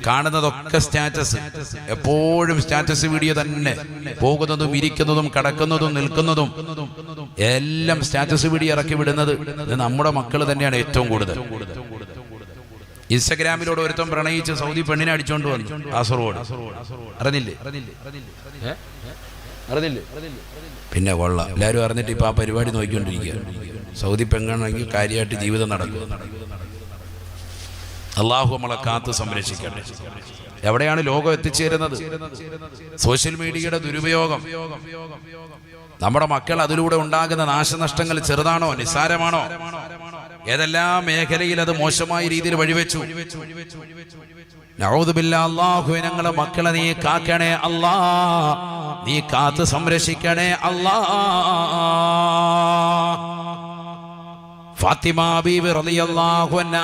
കാണുന്നതൊക്കെ സ്റ്റാറ്റസ്, എപ്പോഴും status video തന്നെ. പോകുന്നതും ഇരിക്കുന്നതും കടക്കുന്നതും നിൽക്കുന്നതും എല്ലാം സ്റ്റാറ്റസ് വീഡിയോ ഇറക്കി വിടുന്നത് നമ്മുടെ മക്കൾ തന്നെയാണ് ഏറ്റവും കൂടുതൽ. ഇൻസ്റ്റഗ്രാമിലൂടെ ഒരുത്തം പ്രണയിച്ച് സൗദി പെണ്ണിനെ അടിച്ചോണ്ട് വന്നു കാസർഗോഡ്. അറിഞ്ഞില്ലേ? പിന്നെ കൊള്ളാം, എല്ലാവരും അറിഞ്ഞിട്ട് ഇപ്പൊ ആ പരിപാടി നോക്കിക്കൊണ്ടിരിക്കുക. സൗദി പെണ്ണാണെങ്കിൽ കാര്യമായിട്ട് ജീവിതം നടക്കുക. അള്ളാഹു നമ്മളെ കാത്ത് സംരക്ഷിക്കട്ടെ. എവിടെയാണ് ലോകം എത്തിച്ചേരുന്നത്? സോഷ്യൽ മീഡിയയുടെ ദുരുപയോഗം. നമ്മുടെ മക്കൾ അതിലൂടെ ഉണ്ടാകുന്ന നാശനഷ്ടങ്ങൾ ചെറുതാണോ നിസ്സാരമാണോ? ഏതെല്ലാം മേഖലയിൽ അത് മോശമായ രീതിയിൽ വഴിവെച്ചു. നഊദു ബില്ലാഹ്. അല്ലാഹുവേ, ഞങ്ങളെ മക്കളെ നീ കാക്കണേ അല്ലാ, നീ കാത്ത് സംരക്ഷിക്കണേ അല്ലാ. ഫാത്തിമ ബീവി റളിയല്ലാഹു അൻഹ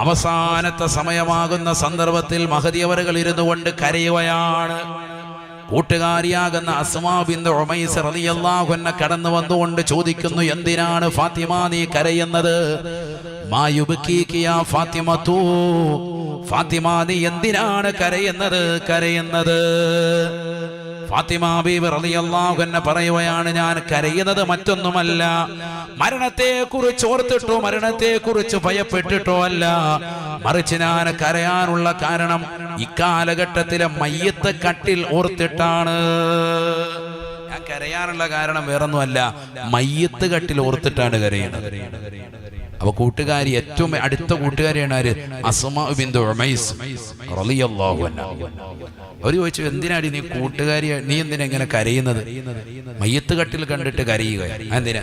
അവസാനത്തെ സമയമാകുന്ന സന്ദർഭത്തിൽ മഹദി അവറുകൾ ഇരുന്നു കൊണ്ട് കരയുകയാണ്. കൂട്ടുകാരിയാകുന്ന അസ്മാ ബിൻത് ഉമൈസ് റളിയല്ലാഹു അൻഹ കടന്നു വന്നുകൊണ്ട് ചോദിക്കുന്നു, എന്തിനാണ് ഫാത്തിമ നീ കരയുന്നത്? മാ യുബ്കീകി യാ ഫാത്തിമതു, ഫാത്തിമ നീ എന്തിനാണ് കരയുന്നത്? ഫാത്തിമ ബീവി റളിയല്ലാഹു അൻഹ പറയുകയാണ്, ഞാൻ കരയുന്നത് മറ്റൊന്നുമല്ല, മരണത്തെക്കുറിച്ച് ഓർത്തിട്ടോ മരണത്തെക്കുറിച്ച് ഭയപ്പെട്ടിട്ടോ അല്ല, മറിച്ച് ഞാൻ കരയാനുള്ള കാരണം ഇക്കാലഘട്ടത്തിലെ മയ്യത്ത് കട്ടിൽ ഓർത്തിട്ടാണ്. ഞാൻ കരയാനുള്ള കാരണം വേറൊന്നുമല്ല, മയ്യത്ത് കട്ടിൽ ഓർത്തിട്ടാണ് കരയുന്നത്. അപ്പൊ കൂട്ടുകാരി, ഏറ്റവും അടുത്ത കൂട്ടുകാരിയാണ് ആര്? അസ്മാ ബിൻത് ഉമൈസ് റളിയല്ലാഹു അൻഹ. അവർ ചോദിച്ചു, എന്തിനാടി നീ കൂട്ടുകാരി, നീ എന്തിനാ ഇങ്ങനെ കരയുന്നത്? മയ്യത്ത് കട്ടിൽ കണ്ടിട്ട് കരയുക എന്തിനാ?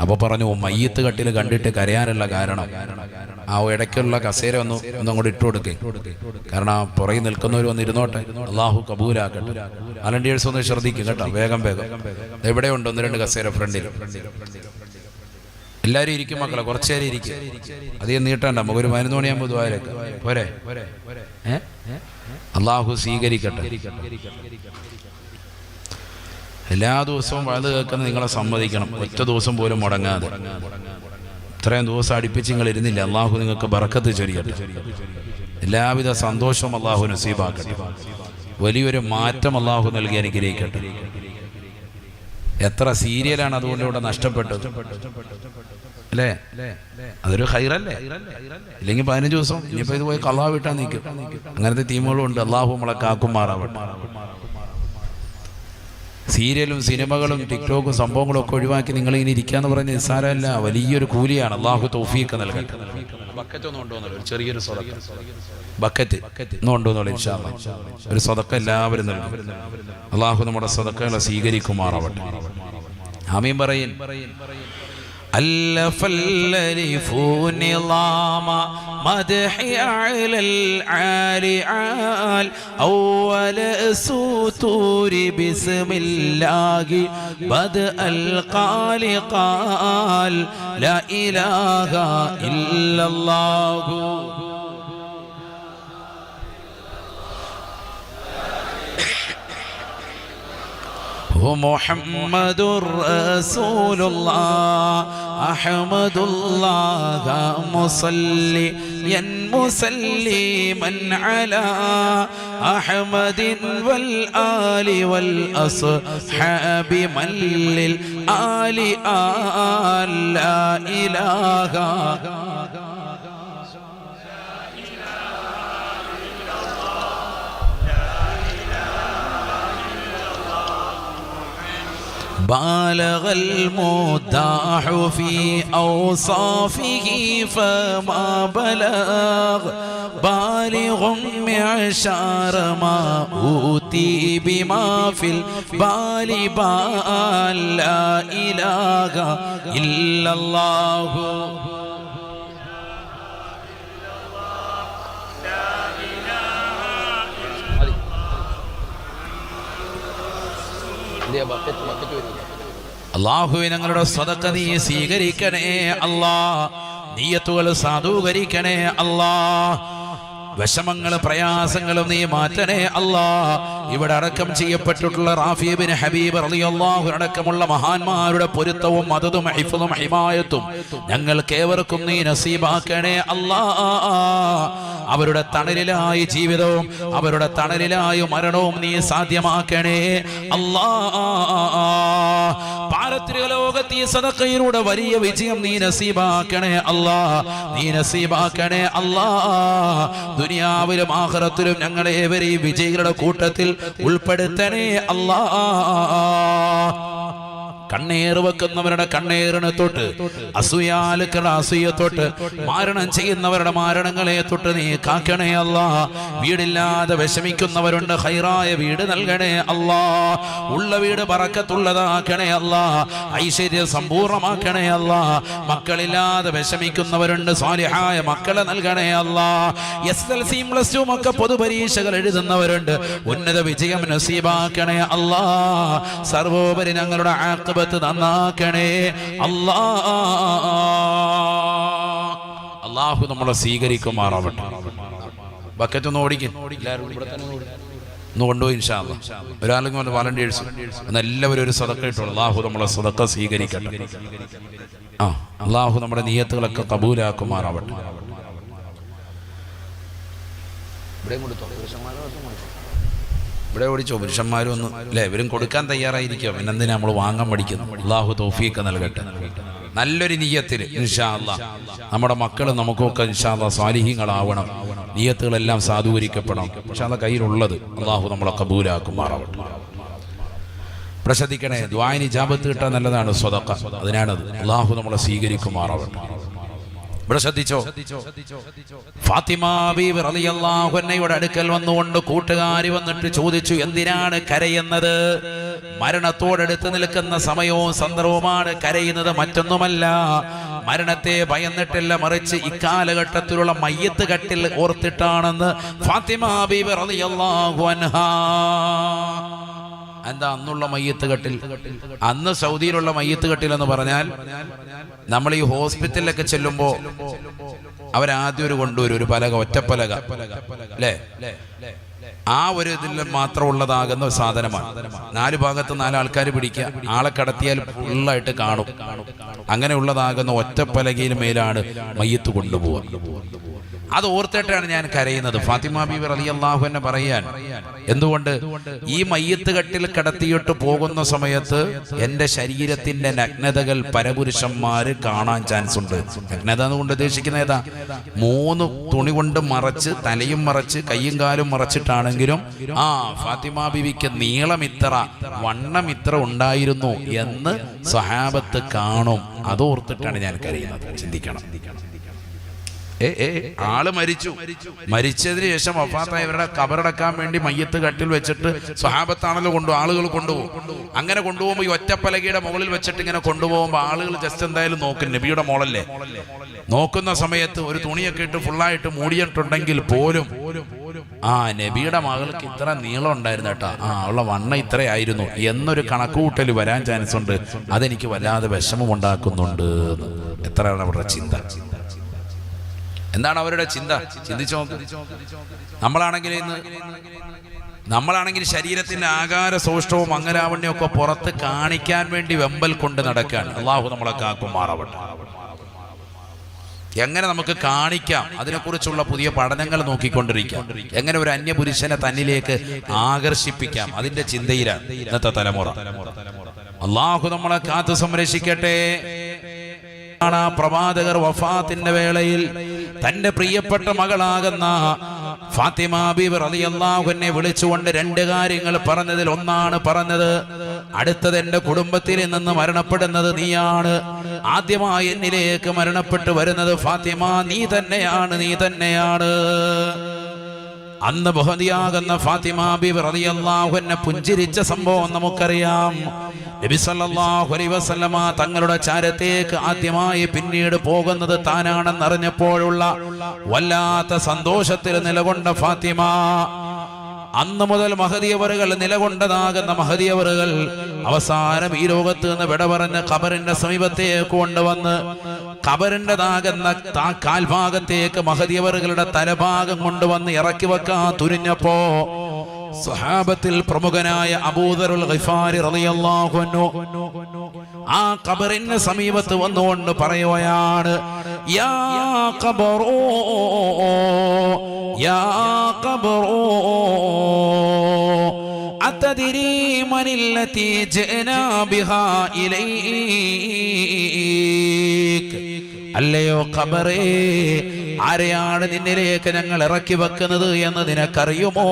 അപ്പൊ പറഞ്ഞു, മയ്യത്ത് കട്ടിൽ കണ്ടിട്ട് കരയാനുള്ള കാരണം ആ ഇടയ്ക്കുള്ള കസേര ഒന്നങ്ങോട്ട് ഇട്ടു കൊടുക്കേ, കാരണം ആ പുറകെ നിൽക്കുന്നവർ ഒന്ന് ഇരുന്നോട്ടെ, അള്ളാഹു കബൂലാക്കട്ടെ. വലണ്ടിയേഴ്സ് ഒന്ന് ശ്രദ്ധിക്കും കേട്ടോ, വേഗം എവിടെയുണ്ട് ഒന്ന് രണ്ട് കസേര ഫ്രണ്ടിൽ. എല്ലാവരും ഇരിക്കും മക്കളെ, കുറച്ചു നേരം ഇരിക്കും, അധികം നീട്ടണ്ട. നമുക്കൊരു 11 മണിയാകുമ്പോൾ ദ്വാരക്ക് പോരെ. അള്ളാഹു സ്വീകരിക്കട്ടെ. എല്ലാ ദിവസവും വഴുത് കേൾക്കുന്നത് നിങ്ങളെ സമ്മതിക്കണം, ഒറ്റ ദിവസം പോലും മുടങ്ങാതെ. ഇത്രയും ദിവസം അടുപ്പിച്ച് നിങ്ങൾ ഇരുന്നില്ല, അള്ളാഹു നിങ്ങൾക്ക് ബറക്കത്ത് ചൊരിയട്ടെ. എല്ലാവിധ സന്തോഷവും അള്ളാഹു നസീബാക്കട്ടെ. വലിയൊരു മാറ്റം അള്ളാഹു നൽകി അനുഗ്രഹിക്കട്ടെ. എത്ര സീരിയലാണ് അതുകൊണ്ട് ഇവിടെ നഷ്ടപ്പെട്ടത് അല്ലേ? അതൊരു ഖൈറല്ലേ? ഇല്ലെങ്കിൽ 15 ദിവസം ഇനിയിപ്പോ ഇത് പോയി ഖളാ വിട്ടാ നിൽക്കും. അങ്ങനത്തെ ടീമുകളും ഉണ്ട്. അള്ളാഹു നമ്മളെ കാക്കുമാറാവട്ടെ. സീരിയലും സിനിമകളും ടിക്ടോക്കും സംഭവങ്ങളും ഒക്കെ ഒഴിവാക്കി നിങ്ങൾ ഇങ്ങനെ ഇരിക്കാന്ന് പറഞ്ഞ നിസ്സാരമല്ല, വലിയൊരു കൂലിയാണ്. അള്ളാഹു തൗഫീഖ് നൽകട്ടെ. ബക്കറ്റ് ഒന്നും കൊണ്ടുവന്നല്ലോ, ഒരു ചെറിയൊരു ബക്കറ്റ് ഒന്നും കൊണ്ടുവന്നോളൂ ഇൻഷാ അല്ലാഹ്. ഒരു സദഖ എല്ലാവരും നൽകും. അള്ളാഹു നമ്മുടെ സദഖകളെ സ്വീകരിക്കുമാറാവട്ടെ. ആമീൻ പറയിൻ. ألف الألف نظام مدحي على العالي عال أول سطور بسم الله بدأ القال قال لا إله إلا الله محمد رسول الله أحمد الله مصليا مسلما على أحمد والآل والأصحاب من للآل لا إله بالغ المداح في أوصافه فما بلغ بالغ معشار ما أوتي بما في البال بال لا إله إلا الله അല്ലാഹുവേ, ഞങ്ങളുടെ സദഖ നീ സ്വീകരിക്കണേ അല്ലാ. നിയ്യത്തുകൾ സാധൂകരിക്കണേ അല്ലാ. വിഷമങ്ങളും പ്രയാസങ്ങളും നീ മാറ്റണേ അല്ലാ. ഇവിടെ അടക്കം ചെയ്യപ്പെട്ടിട്ടുള്ള റാഫി ഇബ്നു ഹബീബ് റളിയല്ലാഹു അടക്കമുള്ള മഹാന്മാരുടെ പൊരുത്തവും മദദും ഹിഫ്ളും ഹിമായത്തും ഞങ്ങൾക്കേവർക്കും നീ നസീബാക്കണേ അല്ലാ. അവരുടെ തണലിലായി ജീവിതവും അവരുടെ തണലിലായി മരണവും നീ സാധ്യമാക്കണേ അല്ലാ. പാരത്രിക ലോകത്ത് ഈ സദഖയിലൂടെ വലിയ വിജയം നീ നസീബാക്കണേ അല്ലാ. നീ നസീബാക്കണേ അല്ലാ. ദുനിയാവിലും ആഖിറത്തിലും ഞങ്ങളെ ഏവരെയും വിജയികളുടെ കൂട്ടത്തിൽ ഉൾപ്പെടുത്തണേ അല്ലാ. കണ്ണേറ് വെക്കുന്നവരുടെ കണ്ണേറിനെ തൊട്ട് അസൂയാലുക്കളുടെ അസൂയ തൊട്ട് മാരണം ചെയ്യുന്നവരുടെ മാരണങ്ങളെ തൊട്ട് നീ കാക്കണേ അല്ലാ. വീടില്ലാതെ വിഷമിക്കുന്നവരുണ്ട്, ഖൈറായ വീട് നൽകണേ അല്ലാ. ഉള്ള വീട് ബറക്കത്തുള്ളതാക്കണേ അല്ലാ. ഐശ്വര്യം സമ്പൂർണ്ണമാക്കണേ അല്ലാ. മക്കളില്ലാതെ വിഷമിക്കുന്നവരുണ്ട്, സ്വാലിഹായ മക്കളെ നൽകണേ അല്ലാ. SLC +2 ഒക്കെ പൊതുപരീക്ഷകൾ എഴുതുന്നവരുണ്ട്, ഉന്നത വിജയം നസീബാക്കണേ അല്ലാ. സർവോപരി ഞങ്ങളുടെ നന്നാക്കണേ അല്ലാ. അല്ലാഹു നമ്മളെ സ്വീകരിക്കുമാറാവട്ടെ. ബക്കറ്റ് ഒന്ന് ഓടിക്കും, ഒന്ന് കൊണ്ടുപോയി ഇൻഷാ അല്ലാഹ്. ഒരാളെങ്കിലും വന്ന് വളണ്ടിയേഴ്സ് ഒന്ന് എല്ലാവരും ഒരു സദഖ ഇട്ടോളൂ. അല്ലാഹു നമ്മളെ സദഖ സ്വീകരിക്കട്ടെ. അല്ലാഹു നമ്മുടെ നിയ്യത്തുകളൊക്കെ കബൂലാക്കുമാറാവട്ടെ. ഇവിടെ ഓടിച്ചോ പുരുഷന്മാരും ഒന്ന് അല്ലേ, ഇവരും കൊടുക്കാൻ തയ്യാറായിരിക്കും. പിന്നെന്തിനാ നമ്മൾ വാങ്ങാൻ പഠിക്കുന്നു. അല്ലാഹു തൗഫീഖ് നൽകട്ടെ. നല്ലൊരു നിയ്യത്തിൽ ഇൻഷാ അല്ലാഹ് നമ്മുടെ മക്കൾ നമുക്കൊക്കെ ഇൻഷാ അല്ലാഹ് സ്വാലിഹീങ്ങളാവണം. നിയ്യത്തുകളെല്ലാം സാധൂകരിക്കപ്പെടണം. ഇൻഷാ അല്ലാഹ് കയ്യിലുള്ളത് അല്ലാഹു നമ്മളെ കബൂലാക്കുമാറാവട്ടെ. പ്രശ്രദ്ധിക്കണേ, ദുആഇന് ഇജാബത്ത് കിട്ടാൻ നല്ലതാണ് സ്വതക്ക. അതിനാണത്. അല്ലാഹു നമ്മളെ സ്വീകരിക്കുമാറാവട്ടെ. ഇവിടെ ശ്രദ്ധിച്ചോ, ഫാത്തിമ ബീവി റളിയല്ലാഹു അൻഹയുടെ അടുക്കൽ വന്നുകൊണ്ട് കൂട്ടുകാരി വന്നിട്ട് ചോദിച്ചു, എന്തിനാണ് കരയുന്നത്? മരണത്തോടടുത്ത് നിൽക്കുന്ന സമയവും സന്ദർഭവുമാണ് കരയുന്നത്, മറ്റൊന്നുമല്ല. മരണത്തെ ഭയന്നിട്ടില്ല, മറിച്ച് ഇക്കാലഘട്ടത്തിലുള്ള മയ്യത്ത് കട്ടിൽ ഓർത്തിട്ടാണെന്ന് ഫാത്തിമ ബീവി റളിയല്ലാഹു അൻഹാ. എന്താ അന്നുള്ള മയ്യത്ത് കട്ടിൽ? അന്ന് സൗദിയിലുള്ള മയ്യത്ത് കട്ടിൽ എന്ന് പറഞ്ഞാൽ നമ്മൾ ഈ ഹോസ്പിറ്റലിലൊക്കെ ചെല്ലുമ്പോ അവരാദ്യം ഒരു കൊണ്ടുവരും, ഒരു പലക, ഒറ്റപ്പലക അല്ലേ, ആ ഒരു ഇതിൽ മാത്രം ഉള്ളതാകുന്ന സാധനമാണ്. 4 ഭാഗത്ത് 4 ആൾക്കാർ പിടിക്കുക, ആളെ കടത്തിയാൽ ഫുള്ളായിട്ട് കാണും. അങ്ങനെയുള്ളതാകുന്ന ഒറ്റപ്പലകയിൽ മേലാണ് മയ്യത്ത് കൊണ്ടുപോവുക. അത് ഓർത്തിട്ടാണ് ഞാൻ കരയുന്നത്. ഫാത്തിമ ബീവി റളിയല്ലാഹു അൻഹ പറയാൻ, എന്തുകൊണ്ട് ഈ മയ്യത്ത് കട്ടിൽ കടത്തിയിട്ട് പോകുന്ന സമയത്ത് എൻ്റെ ശരീരത്തിന്റെ നഗ്നതകൾ പരപുരുഷന്മാര് കാണാൻ ചാൻസ് ഉണ്ട്. നഗ്നത എന്നുകൊണ്ട് ഉദ്ദേശിക്കുന്ന ഏതാ? 3 തുണി കൊണ്ട് മറച്ച്, തലയും മറച്ച്, കയ്യും കാലും മറച്ചിട്ടാണെങ്കിലും ഫാത്തിമ ബീവിക്ക് നീളം ഇത്ര, വണ്ണം ഇത്ര ഉണ്ടായിരുന്നു എന്ന് സ്വഹാബത്ത് കാണും. അതോർത്തിട്ടാണ് ഞാൻ കരയുന്നത്. ചിന്തിക്കണം. ആള് മരിച്ചതിന് ശേഷം വഫാത്തായവരുടെ കബറടക്കാൻ വേണ്ടി മയ്യത്ത് കട്ടിൽ വെച്ചിട്ട് സ്വഹാബത്താണല്ലോ ആളുകൾ കൊണ്ടുപോകും. അങ്ങനെ കൊണ്ടുപോകുമ്പോൾ ഈ ഒറ്റപ്പലകയുടെ മുകളിൽ വെച്ചിട്ട് ഇങ്ങനെ കൊണ്ടുപോകുമ്പോൾ ആളുകൾ ജസ്റ്റ് എന്തായാലും നോക്കും, നബിയുടെ മോളല്ലേ. നോക്കുന്ന സമയത്ത് ഒരു തുണിയൊക്കെ ഇട്ട് ഫുള്ളായിട്ട് മൂടിയിട്ടുണ്ടെങ്കിൽ പോലും നബിയുടെ മകൾക്ക് ഇത്ര നീളം ഉണ്ടായിരുന്നു കേട്ടാ, അവളുടെ വണ്ണം ഇത്രയായിരുന്നു എന്നൊരു കണക്കുകൂട്ടൽ വരാൻ ചാൻസ് ഉണ്ട്. അതെനിക്ക് വല്ലാതെ വിഷമം ഉണ്ടാക്കുന്നുണ്ട്. എത്രയാണ് അവരുടെ ചിന്ത? എന്താണ് അവരുടെ ചിന്ത? ചിന്തിച്ചു നോക്ക്. നമ്മളാണെങ്കിൽ ശരീരത്തിന്റെ ആകാര സൗഷ്ഠവും മംഗലാവണ്യവും ഒക്കെ പുറത്ത് കാണിക്കാൻ വേണ്ടി വെമ്പൽ കൊണ്ട് നടക്കാൻ. അള്ളാഹു നമ്മളെ കാക്കുമാറാവട്ടെ. എങ്ങനെ നമുക്ക് കാണിക്കാം, അതിനെക്കുറിച്ചുള്ള പുതിയ പഠനങ്ങൾ നോക്കിക്കൊണ്ടിരിക്കാം. എങ്ങനെ ഒരു അന്യപുരുഷനെ തന്നിലേക്ക് ആകർഷിപ്പിക്കാം, അതിന്റെ ചിന്തയിലാണ് ഇന്നത്തെ തലമുറ. അള്ളാഹു നമ്മളെ കാത്തു സംരക്ഷിക്കട്ടെ. പ്രവാചകർ വഫാത്തിന്റെ വേളയിൽ തന്റെ പ്രിയപ്പെട്ട മകളാകുന്ന ഫാത്തിമ ബീവി റളിയല്ലാഹു അൻഹയെ വിളിച്ചുകൊണ്ട് 2 കാര്യങ്ങൾ പറഞ്ഞതിൽ ഒന്നാണ് പറഞ്ഞത്, അടുത്തത് എന്റെ കുടുംബത്തിൽ നിന്ന് മരണപ്പെടുന്നത് നീയാണ്. ആദ്യമായി എന്നിലേക്ക് മരണപ്പെട്ടു വരുന്നത് ഫാത്തിമ, നീ തന്നെയാണ്. അന്ന് ബഹദിയാകുന്ന ഫാത്തിമ ബീവി റളിയല്ലാഹു അൻഹ പുഞ്ചിരിച്ച സംഭവം നമുക്കറിയാം. നബി സല്ലല്ലാഹു അലൈഹി വസല്ലമ തങ്ങളുടെ ചാരത്തേക്ക് ആദ്യമായി പിന്നീട് പോകുന്നത് താനാണെന്നറിഞ്ഞപ്പോഴുള്ള വല്ലാത്ത സന്തോഷത്തിൽ നിലകൊണ്ട ഫാത്തിമ അന്ന് മുതൽ മഹദിയവറുകൾ നിലകൊണ്ടതാകുന്ന മഹദിയവറുകൾ അവസാനം ഈ ലോകത്ത് നിന്ന് വിട പറഞ്ഞ് ഖബറിന്റെ സമീപത്തേക്ക് കൊണ്ടുവന്ന് ഖബറിൻ്റെതാകുന്ന കാൽഭാഗത്തേക്ക് മഹദിയവറുകളുടെ തലഭാഗം കൊണ്ടുവന്ന് ഇറക്കി വെക്കാൻ തുനിഞ്ഞപ്പോ സ്വഹാബത്തിൽ പ്രമുഖനായ അബൂദറുൽ ഗിഫാരി റളിയല്ലാഹു അൻഹു ആ ഖബറിന്റെ സമീപത്ത് വന്നുകൊണ്ട് പറയുകയാണ്, യാ ഖബറൂ യാ ഖബറൂ അതദ്രീ മനില്ലതി ജഅനാ ബിഹാ ഇലൈക. അല്ലയോ ഖബറേ, ആരെയാണ് നിന്നിലേക്ക് ഞങ്ങൾ ഇറക്കി വെക്കുന്നത് എന്ന് നിനക്കറിയുമോ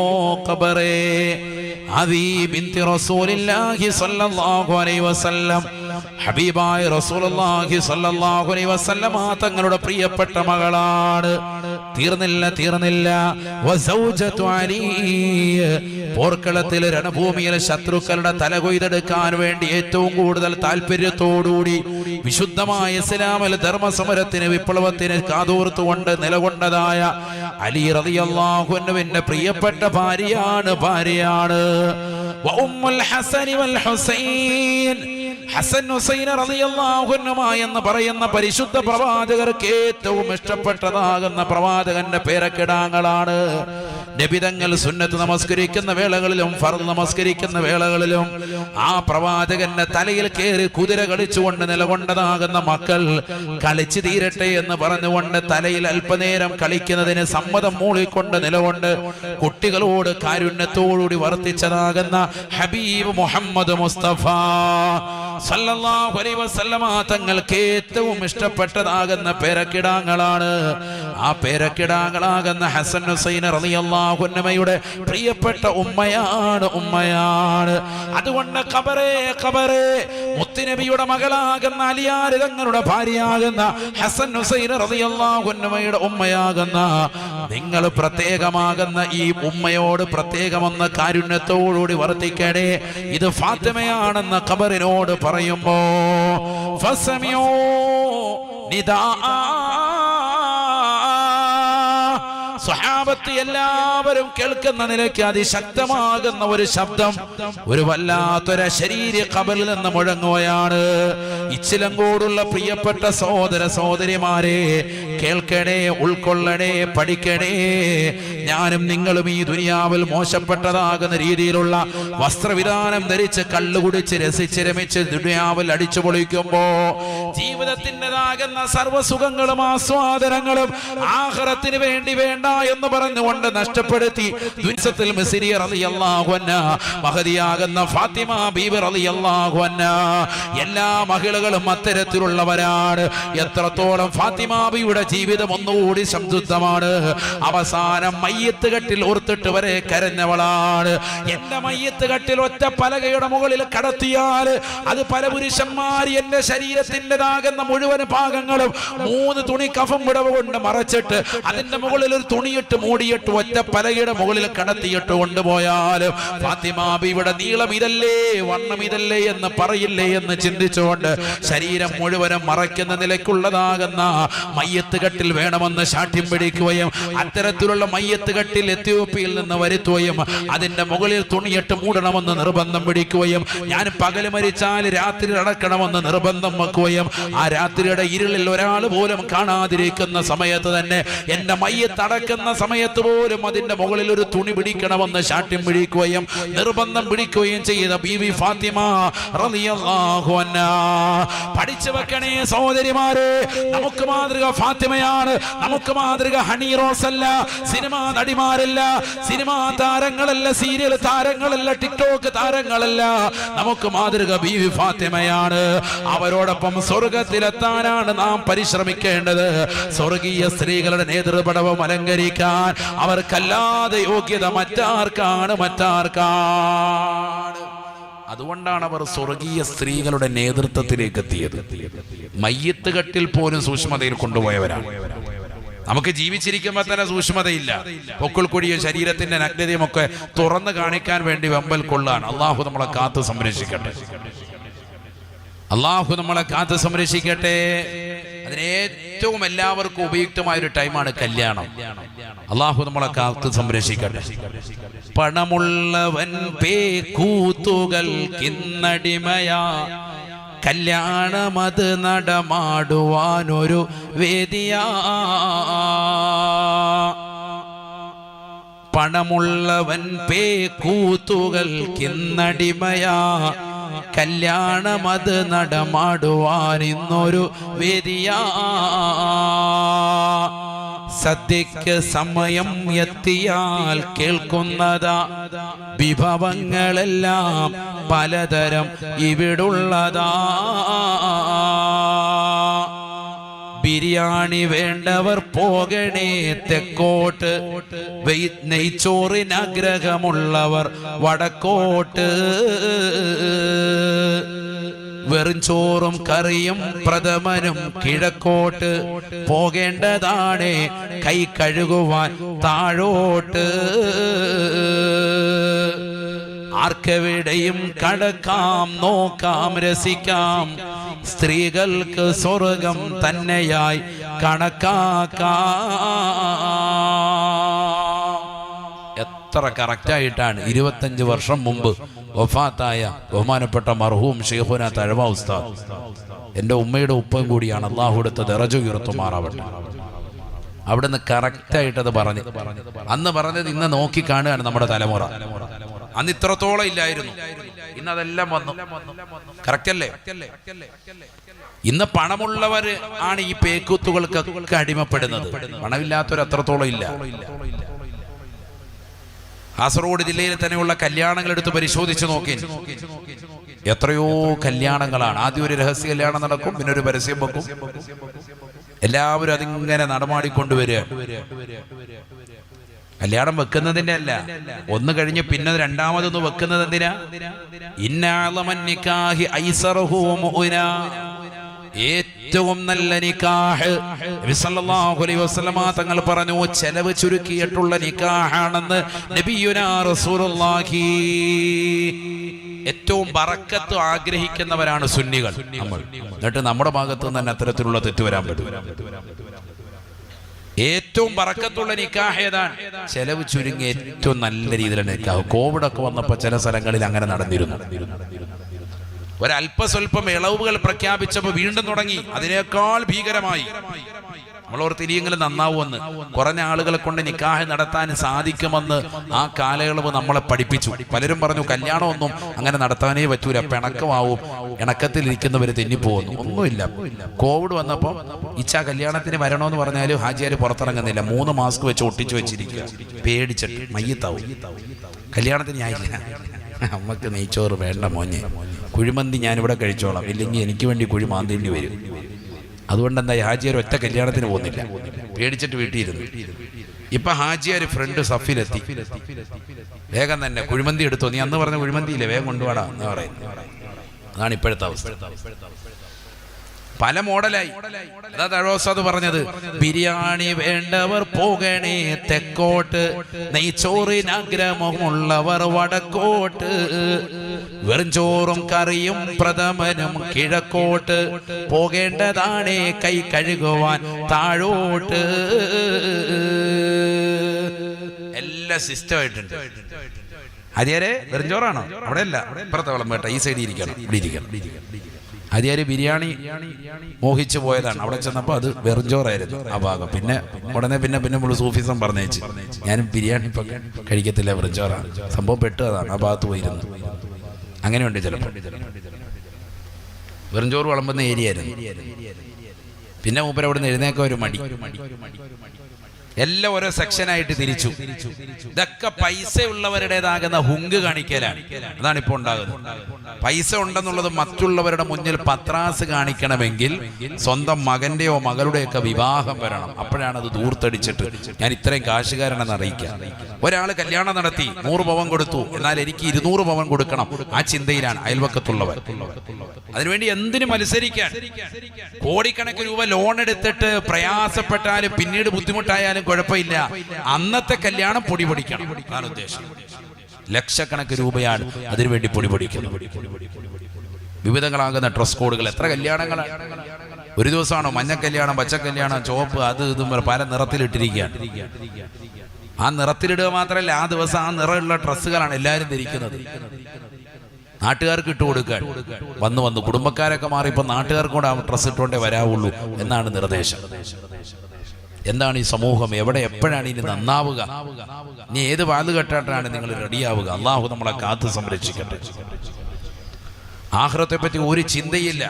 ഖബറേ? അദീ ബിൻതി റസൂലില്ലാഹി സ്വല്ലല്ലാഹു അലൈഹി വസല്ലം, ഹബീബായ റസൂലുള്ളാഹി സ്വല്ലല്ലാഹു അലൈഹി വസല്ലമ തങ്ങളുടെ പ്രിയപ്പെട്ട മകളാണ്. തീർന്നില്ല വസൗജതു അലി, പോർക്കളത്തിൽ രണഭൂമിയിൽ ശത്രുക്കളുടെ തല കൊയ്തെടുക്കാൻ വേണ്ടി ഏറ്റവും കൂടുതൽ താല്പര്യത്തോടുകൂടി വിശുദ്ധമായ ഇസ്ലാമിൽ ധർമ്മസമരത്തിന് വിപ്ലവത്തിന് കാതോർത്തുകൊണ്ട് നിലകൊണ്ടതായ അലി റളിയല്ലാഹു അൻഹുവിന്റെ പ്രിയപ്പെട്ട ഭാര്യയാണ് വഉമ്മുൽ ഹസനി വൽ ഹുസൈൻ. ഹസൻ ഹുസൈൻ റളിയല്ലാഹു അൻഹുമാ എന്ന് പറയുന്ന പരിശുദ്ധ പ്രവാചകർക്ക് ഏറ്റവും ഇഷ്ടപ്പെട്ടതാകുന്ന പ്രവാചകന്റെ പേരക്കിടാങ്ങളാണ്. നബിതങ്ങൾ സുന്നത്ത് നമസ്കരിക്കുന്ന വേളകളിലും ഫർദ് നമസ്കരിക്കുന്ന വേളകളിലും ആ പ്രവാചകന്റെ തലയിൽ കയറി കുതിര കളിച്ചുകൊണ്ട് നിലകൊണ്ടതാകുന്ന മക്കൾ കളിച്ചു തീരട്ടെ എന്ന് പറഞ്ഞുകൊണ്ട് തലയിൽ അല്പനേരം കളിക്കുന്നതിന് സമ്മതം മൂളിക്കൊണ്ട് നിലകൊണ്ട് കുട്ടികളോട് കാരുണ്യത്തോടുകൂടി വർത്തിച്ചതാകുന്ന ഹബീബ് മുഹമ്മദ് മുസ്തഫ സല്ലല്ലാഹു അലൈഹി വസല്ലമ തങ്ങൾക്ക് ഏറ്റവും ഇഷ്ടപ്പെട്ടതാകുന്ന പേരക്കിടാങ്ങളാണ്. ആ പേരക്കിടാങ്ങളാകുന്ന ഹസൻ ഹുസൈൻ റളിയല്ലാഹു അൻഹുമയുടെ പ്രിയപ്പെട്ട ഉമ്മയാണ്. അതുകൊണ്ട് ഖബറേ മുത്തുനബിയുടെ മകളാകുന്ന അലിയാർ തങ്ങളുടെ ഭാര്യയാകുന്ന ഹസൻ ഹുസൈൻ റളിയല്ലാഹു അൻഹുമയുടെ ഉമ്മയാകുന്ന നിങ്ങൾ പ്രത്യേകമാകുന്ന ഈ ഉമ്മയോട് പ്രത്യേകമെന്ന കാരുണ്യത്തോടുകൂടി വർത്തിക്കണേ. ഇത് ഫാത്തിമയാണെന്ന ഖബറിനോട് പറയുമ്പോ ഫസമിഊ നിദാ, സ്വഹാബത്ത് എല്ലാവരും കേൾക്കുന്ന നിലയ്ക്ക് അതിശക്തമാകുന്ന ഒരു ശബ്ദം ഒരു വല്ലാത്തൊരു ശരീര ഖബറിൽ നിന്ന് മുഴങ്ങുകയാണ്. ഇച്ചിലങ്കോടുള്ള പ്രിയപ്പെട്ട സഹോദര സഹോദരിമാരെ, കേൾക്കണേ, ഉൾക്കൊള്ളണേ, പഠിക്കണേ. ഞാനും നിങ്ങളും ഈ ദുനിയാവിൽ മോശപ്പെട്ടതാകുന്ന രീതിയിലുള്ള വസ്ത്രവിധാനം ധരിച്ച് കള്ളുകുടിച്ച് രസിച്ച് രമിച്ച് ദുനിയാവിൽ അടിച്ചു പൊളിക്കുമ്പോ ജീവിതത്തിൻ്റെതാകുന്ന സർവ്വസുഖങ്ങളും ആസ്വാദനങ്ങളും ആഖിറത്തിന് വേണ്ടി വേണ്ട എന്ന് പറഞ്ഞുകൊണ്ട് നഷ്ടപ്പെടുത്തി ദുനിസത്തിൽ മിസ്രി റളിയല്ലാഹു അൻഹാ മഹദിയാകുന്ന ഫാത്തിമ ബീവി റളിയല്ലാഹു അൻഹാ എല്ലാ മഹിളകളും അത്തരത്തിലുള്ളവരാണ്. എത്രത്തോളം ഫാത്തിമ ബീവിയുടെ ജീവിതം ഒന്നുകൂടി സംതൃപ്തമാണ്. അവസാനം മയ്യത്ത് കട്ടിൽ ഓർത്തിട്ട് വരെ കരഞ്ഞവളാണ്. എന്റെ മയ്യത്ത് കട്ടിൽ ഒറ്റ പലകയുടെ മുകളിൽ കടത്തിയാൽ അത് പല പുരുഷന്മാർ എന്റെ ശരീരത്തിൻ്റെതാകുന്ന മുഴുവൻ ഭാഗങ്ങളും 3 തുണി കഫം വിടവ് കൊണ്ട് മറച്ചിട്ട് അതിന്റെ മുകളിൽ ഒരു തുണിയിട്ട് മൂടിയിട്ട് ഒറ്റ പലകയുടെ മുകളിൽ കടത്തിയിട്ട് കൊണ്ടുപോയാൽ ഫാത്തിമ ബീവിയുടെ നീളം ഇതല്ലേ, വണ്ണം ഇതല്ലേ എന്ന് പറയില്ലേ എന്ന് ചിന്തിച്ചുകൊണ്ട് ശരീരം മുഴുവനും മറയ്ക്കുന്ന നിലയ്ക്കുള്ളതാകുന്ന മയ്യത്ത് കട്ടിൽ വേണമെന്ന് ശാഠ്യം പിടിക്കുകയും അത്തരത്തിലുള്ള മയ്യത്ത് കട്ടിൽ എത്യോപ്യയിൽ നിന്ന് വരുത്തുകയും അതിന്റെ മുകളിൽ തുണിയിട്ട് മൂടണമെന്ന് നിർബന്ധം പിടിക്കുകയും ഞാൻ പകല് മരിച്ചാൽ രാത്രി അടക്കണമെന്ന് നിർബന്ധം വെക്കുകയും ആ രാത്രിയുടെ ഇരുളിൽ ഒരാൾ പോലും കാണാതിരിക്കുന്ന സമയത്ത് തന്നെ എന്റെ മയ്യത്ത് അടക്കുന്ന സമയത്ത് പോലും അതിന്റെ മുകളിൽ ഒരു തുണി പിടിക്കണമെന്ന് ശാഠ്യം പിടിക്കുകയും നിർബന്ധം പിടിക്കുകയും ചെയ്ത ബീവി ഫാത്തിമ റളിയല്ലാഹു അൻഹാ. പഠിച്ചു വെക്കണേ സഹോദരിമാരെ, നമുക്ക് മാതൃക ഫാത്തിമയാണ്. നമുക്ക് മാതൃക ഹണി റോസ് അല്ല, സിനിമാ നടിമാരല്ല, സിനിമാ താരങ്ങളല്ല, സീരിയൽ താരങ്ങളല്ല, ടിക്ടോക്ക് താരങ്ങളല്ല. നമുക്ക് മാതൃക ബീവി ഫാത്തിമയാണ്. അവരോടൊപ്പം സ്വർഗത്തിലെത്താനാണ് നാം പരിശ്രമിക്കേണ്ടത്. സ്വർഗീയ സ്ത്രീകളുടെ നേതൃപടവും അലങ്കരിക്കാൻ അവർക്കല്ലാതെ യോഗ്യത മറ്റാർക്കാണ്. അതുകൊണ്ടാണ് അവർ സ്വർഗീയ സ്ത്രീകളുടെ നേതൃത്വത്തിലേക്ക് എത്തിയത്. മയ്യത്ത് കട്ടിൽ പോലും സൂക്ഷ്മതയിൽ കൊണ്ടുപോയവരാണ്. നമുക്ക് ജീവിച്ചിരിക്കുമ്പോൾ തന്നെ സൂക്ഷ്മതയില്ല. പൊക്കിൾ കൊടിയ ശരീരത്തിന്റെ നഗ്നതയും ഒക്കെ തുറന്നു കാണിക്കാൻ വേണ്ടി വെമ്പൽ കൊള്ളാണ്. അള്ളാഹു നമ്മളെ കാത്തു സംരക്ഷിക്കട്ടെ. അതിനേറ്റവും എല്ലാവർക്കും ഉപയുക്തമായ ഒരു ടൈമാണ് കല്യാണം. അള്ളാഹു നമ്മളെ കാത്ത് സംരക്ഷിക്കട്ടെ. പണമുള്ളവൻ പേക്കൂത്തുകൾ കിന്നടിമയാ, കല്യാണമത് നടമാടുവാനൊരു വേദിയാ. പണമുള്ളവൻ പേക്കൂത്തുകൾ കിന്നടിമയാ, കല്യാണമത് നടമാടുവാൻ ഇന്നൊരു വേദിയാ. സദ്യക്ക് സമയം എത്തിയാൽ കേൾക്കുന്നതാ, വിഭവങ്ങളെല്ലാം പലതരം ഇവിടുള്ളതാ. ബിരിയാണി വേണ്ടവർ പോകണേ തെക്കോട്ട്, നെയ്ച്ചോറിനാഗ്രഹമുള്ളവർ വടക്കോട്ട്. വെറും ചോറും കറിയും പ്രഥമനും കിഴക്കോട്ട്, പോകേണ്ടതാണ് കൈ കഴുകുവാൻ താഴോട്ട്. ആർക്കെവിടെയും കടക്കാം, നോക്കാം, രസിക്കാം, സ്ത്രീകൾക്ക് സ്വർഗം തന്നെയായി കണക്കാക്കാം. എത്ര കറക്റ്റായിട്ടാണ് 25 വർഷം മുമ്പ് വഫാത്തായ ബഹുമാനപ്പെട്ട മർഹൂം ശൈഖുന തഴവ ഉസ്താദ്, എൻ്റെ ഉമ്മയുടെ ഉപ്പയും കൂടിയാണ്, അള്ളാഹു എടുത്ത ദറജ ഉയർത്തുമാറാവട്ടെ. അവിടുന്ന് കറക്റ്റായിട്ടത് പറഞ്ഞു. അന്ന് പറഞ്ഞത് ഇന്ന് നോക്കി കാണുകയാണ് നമ്മുടെ തലമുറ. അന്ന് ഇത്രത്തോളം ഇല്ലായിരുന്നു, ഇന്ന് അതെല്ലാം വന്നു. കറക്റ്റ് അല്ലേ? ഇന്ന് പണമുള്ളവർ ആണ് ഈ പേക്കൂത്തുകൾക്കൊക്കെ അടിമപ്പെടുന്നത്, പണമില്ലാത്തവർ അത്രത്തോളം ഇല്ല. കാസർഗോഡ് ജില്ലയിൽ തന്നെയുള്ള കല്യാണങ്ങൾ എടുത്ത് പരിശോധിച്ച് നോക്കി, എത്രയോ കല്യാണങ്ങളാണ്. ആദ്യം ഒരു രഹസ്യ കല്യാണം നടക്കും, പിന്നെ ഒരു പരസ്യം വെക്കും, എല്ലാവരും അതിങ്ങനെ നടമാടിക്കൊണ്ടുവരിക. കല്യാണം വെക്കുന്നതിന്റെ അല്ല, ഒന്ന് കഴിഞ്ഞ് പിന്നെ രണ്ടാമതൊന്ന് വെക്കുന്നത് എന്തിനാ? ഇന്നാളമന്നിക്കാഹി ഐസറഹു മുഅ്മിനാ, ഏറ്റവും നല്ല നിക്കാഹ് നബി സല്ലല്ലാഹു അലൈഹി വസല്ലമ തങ്ങൾ പറഞ്ഞു, ചെലവ് ചുരുക്കിയിട്ടുള്ള നിക്കാഹാണെന്ന് നബിയുനാ റസൂലുള്ളാഹി. ഏറ്റവും ബറക്കത്ത് ആഗ്രഹിക്കുന്നവരാണ് സുന്നികൾ നമ്മൾ. എന്നിട്ട് നമ്മുടെ ഭാഗത്ത് നിന്ന് തന്നെ അത്തരത്തിലുള്ള തെറ്റ് വരാൻ പറ്റും. ഏറ്റവും ബറക്കത്തുള്ള നിക്കാഹ് ഏതാണ്? ചെലവ് ചുരുങ്ങി ഏറ്റവും നല്ല രീതിയിലുള്ള നിക്കാഹ്. കോവിഡൊക്കെ വന്നപ്പോൾ ചില സ്ഥലങ്ങളിൽ അങ്ങനെ നടന്നിരുന്നു. ഒരല്പസ്വല്പം ഇളവുകൾ പ്രഖ്യാപിച്ചപ്പോൾ വീണ്ടും തുടങ്ങി അതിനേക്കാൾ ഭീകരമായി. നമ്മളോർത്ത് ഇനിയെങ്കിലും നന്നാവുമെന്ന്, കുറഞ്ഞ ആളുകളെ കൊണ്ട് നിക്കാഹ് നടത്താൻ സാധിക്കുമെന്ന് ആ കാലയളവ് നമ്മളെ പഠിപ്പിച്ചു. പലരും പറഞ്ഞു കല്യാണമൊന്നും അങ്ങനെ നടത്താനേ പറ്റൂല, പിണക്കമാവും, ഇണക്കത്തിലിരിക്കുന്നവർ തെന്നിപ്പോകുന്നു. ഒന്നുമില്ല. കോവിഡ് വന്നപ്പോൾ ഇച്ഛാ കല്യാണത്തിന് വരണമെന്ന് പറഞ്ഞാലും ഹാജിയാർ പുറത്തിറങ്ങുന്നില്ല, 3 മാസ്ക് വെച്ച് ഒട്ടിച്ചു വെച്ചിരിക്കുക, പേടിച്ചിട്ട് മയ്യത്താവും. കല്യാണത്തിന് ഞാനില്ല, അമ്മക്ക് നെയ്ച്ചോറ് വേണ്ട മോനെ, കുഴിമന്തി ഞാനിവിടെ കഴിച്ചോളാം, ഇല്ലെങ്കിൽ എനിക്ക് വേണ്ടി കുഴി മാന്തേണ്ടി വരും. അതുകൊണ്ടെന്താ ഹാജിയാർ ഒറ്റ കല്യാണത്തിന് പോകുന്നില്ല, പേടിച്ചിട്ട് വീട്ടിലിരുന്നു. ഇപ്പൊ ഹാജിയാർ ഫ്രണ്ട് സഫിലെത്തി, വേഗം തന്നെ കുഴിമന്തി എടുത്തോ, നീ അന്ന് പറഞ്ഞ കുഴിമന്തിയില്ലേ, വേഗം കൊണ്ടുപോടാ എന്ന് പറയുന്നത്. അതാണ് ഇപ്പോഴത്തെ അവസ്ഥ. പല മോഡലായി. അതാ തഴവസാദ് പറഞ്ഞത്, ബിരിയാണി വേണ്ടവർ പോകണേ തെക്കോട്ട്, നെയ്ച്ചോറിനാഗ്രഹമുള്ളവർ വടക്കോട്ട്, വെറും ചോറും കറിയും പ്രഥമനും കിഴക്കോട്ട്, പോകേണ്ടതാണ് കൈ കഴുകുവാൻ താഴോട്ട്. എല്ലാ സിസ്റ്റം ആയിട്ടുണ്ട്. ഹരിയാരെ വെറും ചോറാണോ? അവിടെ അല്ല, ഇപ്പുറത്തെ വളം വേട്ട, ഈ സൈഡിൽ ഇരിക്കണം, ഇവിടെ ഇരിക്കണം. ഹരിയാര് ബിരിയാണി മോഹിച്ചു പോയതാണ്, അവിടെ ചെന്നപ്പോൾ അത് വെറുംചോറായിരുന്നു ആ ഭാഗം. പിന്നെ ഉടനെ പിന്നെ നമ്മൾ സൂഫിസം പറഞ്ഞേച്ച്, ഞാനും ബിരിയാണി ഇപ്പം കഴിക്കത്തില്ല, വെറുംചോറാണ്. സംഭവം പെട്ടതാണ്, ആ ഭാഗത്ത് പോയിരുന്നു. അങ്ങനെയുണ്ട് ചിലപ്പോൾ. വെറുംചോറ് വിളമ്പുന്ന ഏരിയ ആയിരുന്നു. പിന്നെ മൂപ്പര് അവിടെ നിന്ന് എഴുന്നേക്കാൻ ഒരു മടി. എല്ലാം ഓരോ സെക്ഷനായിട്ട് തിരിച്ചു. ഇതൊക്കെ പൈസ ഉള്ളവരുടേതാകുന്ന ഹുങ്ക് കാണിക്കലാണ്. അതാണ് ഇപ്പോൾ ഉണ്ടാകുന്നത്. പൈസ ഉണ്ടെന്നുള്ളത് മറ്റുള്ളവരുടെ മുന്നിൽ പത്രാസ് കാണിക്കണമെങ്കിൽ സ്വന്തം മകന്റെയോ മകളുടെയൊക്കെ വിവാഹം വരണം. അപ്പോഴാണ് അത് ദൂർത്തടിച്ചിട്ട് ഞാൻ ഇത്രയും കാശുകാരനെന്ന് അറിയിക്കുക. ഒരാൾ കല്യാണം നടത്തി 100 പവൻ കൊടുത്തു, എന്നാൽ എനിക്ക് 200 പവൻ കൊടുക്കണം, ആ ചിന്തയിലാണ് അയൽവക്കത്തുള്ളവർ. അതിനുവേണ്ടി എന്തിനു മത്സരിക്കാൻ? കോടിക്കണക്കിന് രൂപ ലോൺ എടുത്തിട്ട് പ്രയാസപ്പെട്ടാലും പിന്നീട് ബുദ്ധിമുട്ടായാലും കുഴപ്പമില്ല, അന്നത്തെ കല്യാണം പൊടി പൊടിക്കണം, അതാണ് ഉദ്ദേശം. ലക്ഷക്കണക്കിന് രൂപയാണ് അതിനുവേണ്ടി പൊടി പൊടിക്കുന്നത്. വിവിധങ്ങളാകുന്ന ഡ്രസ് കോഡുകൾ, എത്ര കല്യാണങ്ങളാണ്. ഒരു ദിവസമാണോ മഞ്ഞക്കല്യാണം, പച്ചക്കല്യാണം, ചുവപ്പ്, അത് ഇതും പല നിറത്തിലിട്ടിരിക്കുകയാണ്. ആ നിറത്തിലിടുക മാത്രമല്ല, ആ ദിവസം ആ നിറമുള്ള ഡ്രസ്സുകളാണ് എല്ലാവരും ധരിക്കുന്നത്. നാട്ടുകാർക്ക് ഇട്ട് കൊടുക്കാൻ വന്ന് കുടുംബക്കാരൊക്കെ മാറി ഇപ്പൊ നാട്ടുകാർക്ക് കൂടെ ആ ഡ്രസ്സ് ഇട്ടുകൊണ്ടേ വരാവുള്ളൂ എന്നാണ് നിർദ്ദേശം. എന്താണ് ഈ സമൂഹം? എവിടെ എപ്പോഴാണ് ഇനി നന്നാവുക? ഇനി ഏത് വാത് കെട്ടാട്ടാണ് നിങ്ങൾ റെഡിയാവുക? അള്ളാഹു നമ്മളെ കാത്ത് സംരക്ഷിക്കട്ടെ. ആഖിറത്തെ പറ്റി ഒരു ചിന്തയില്ല,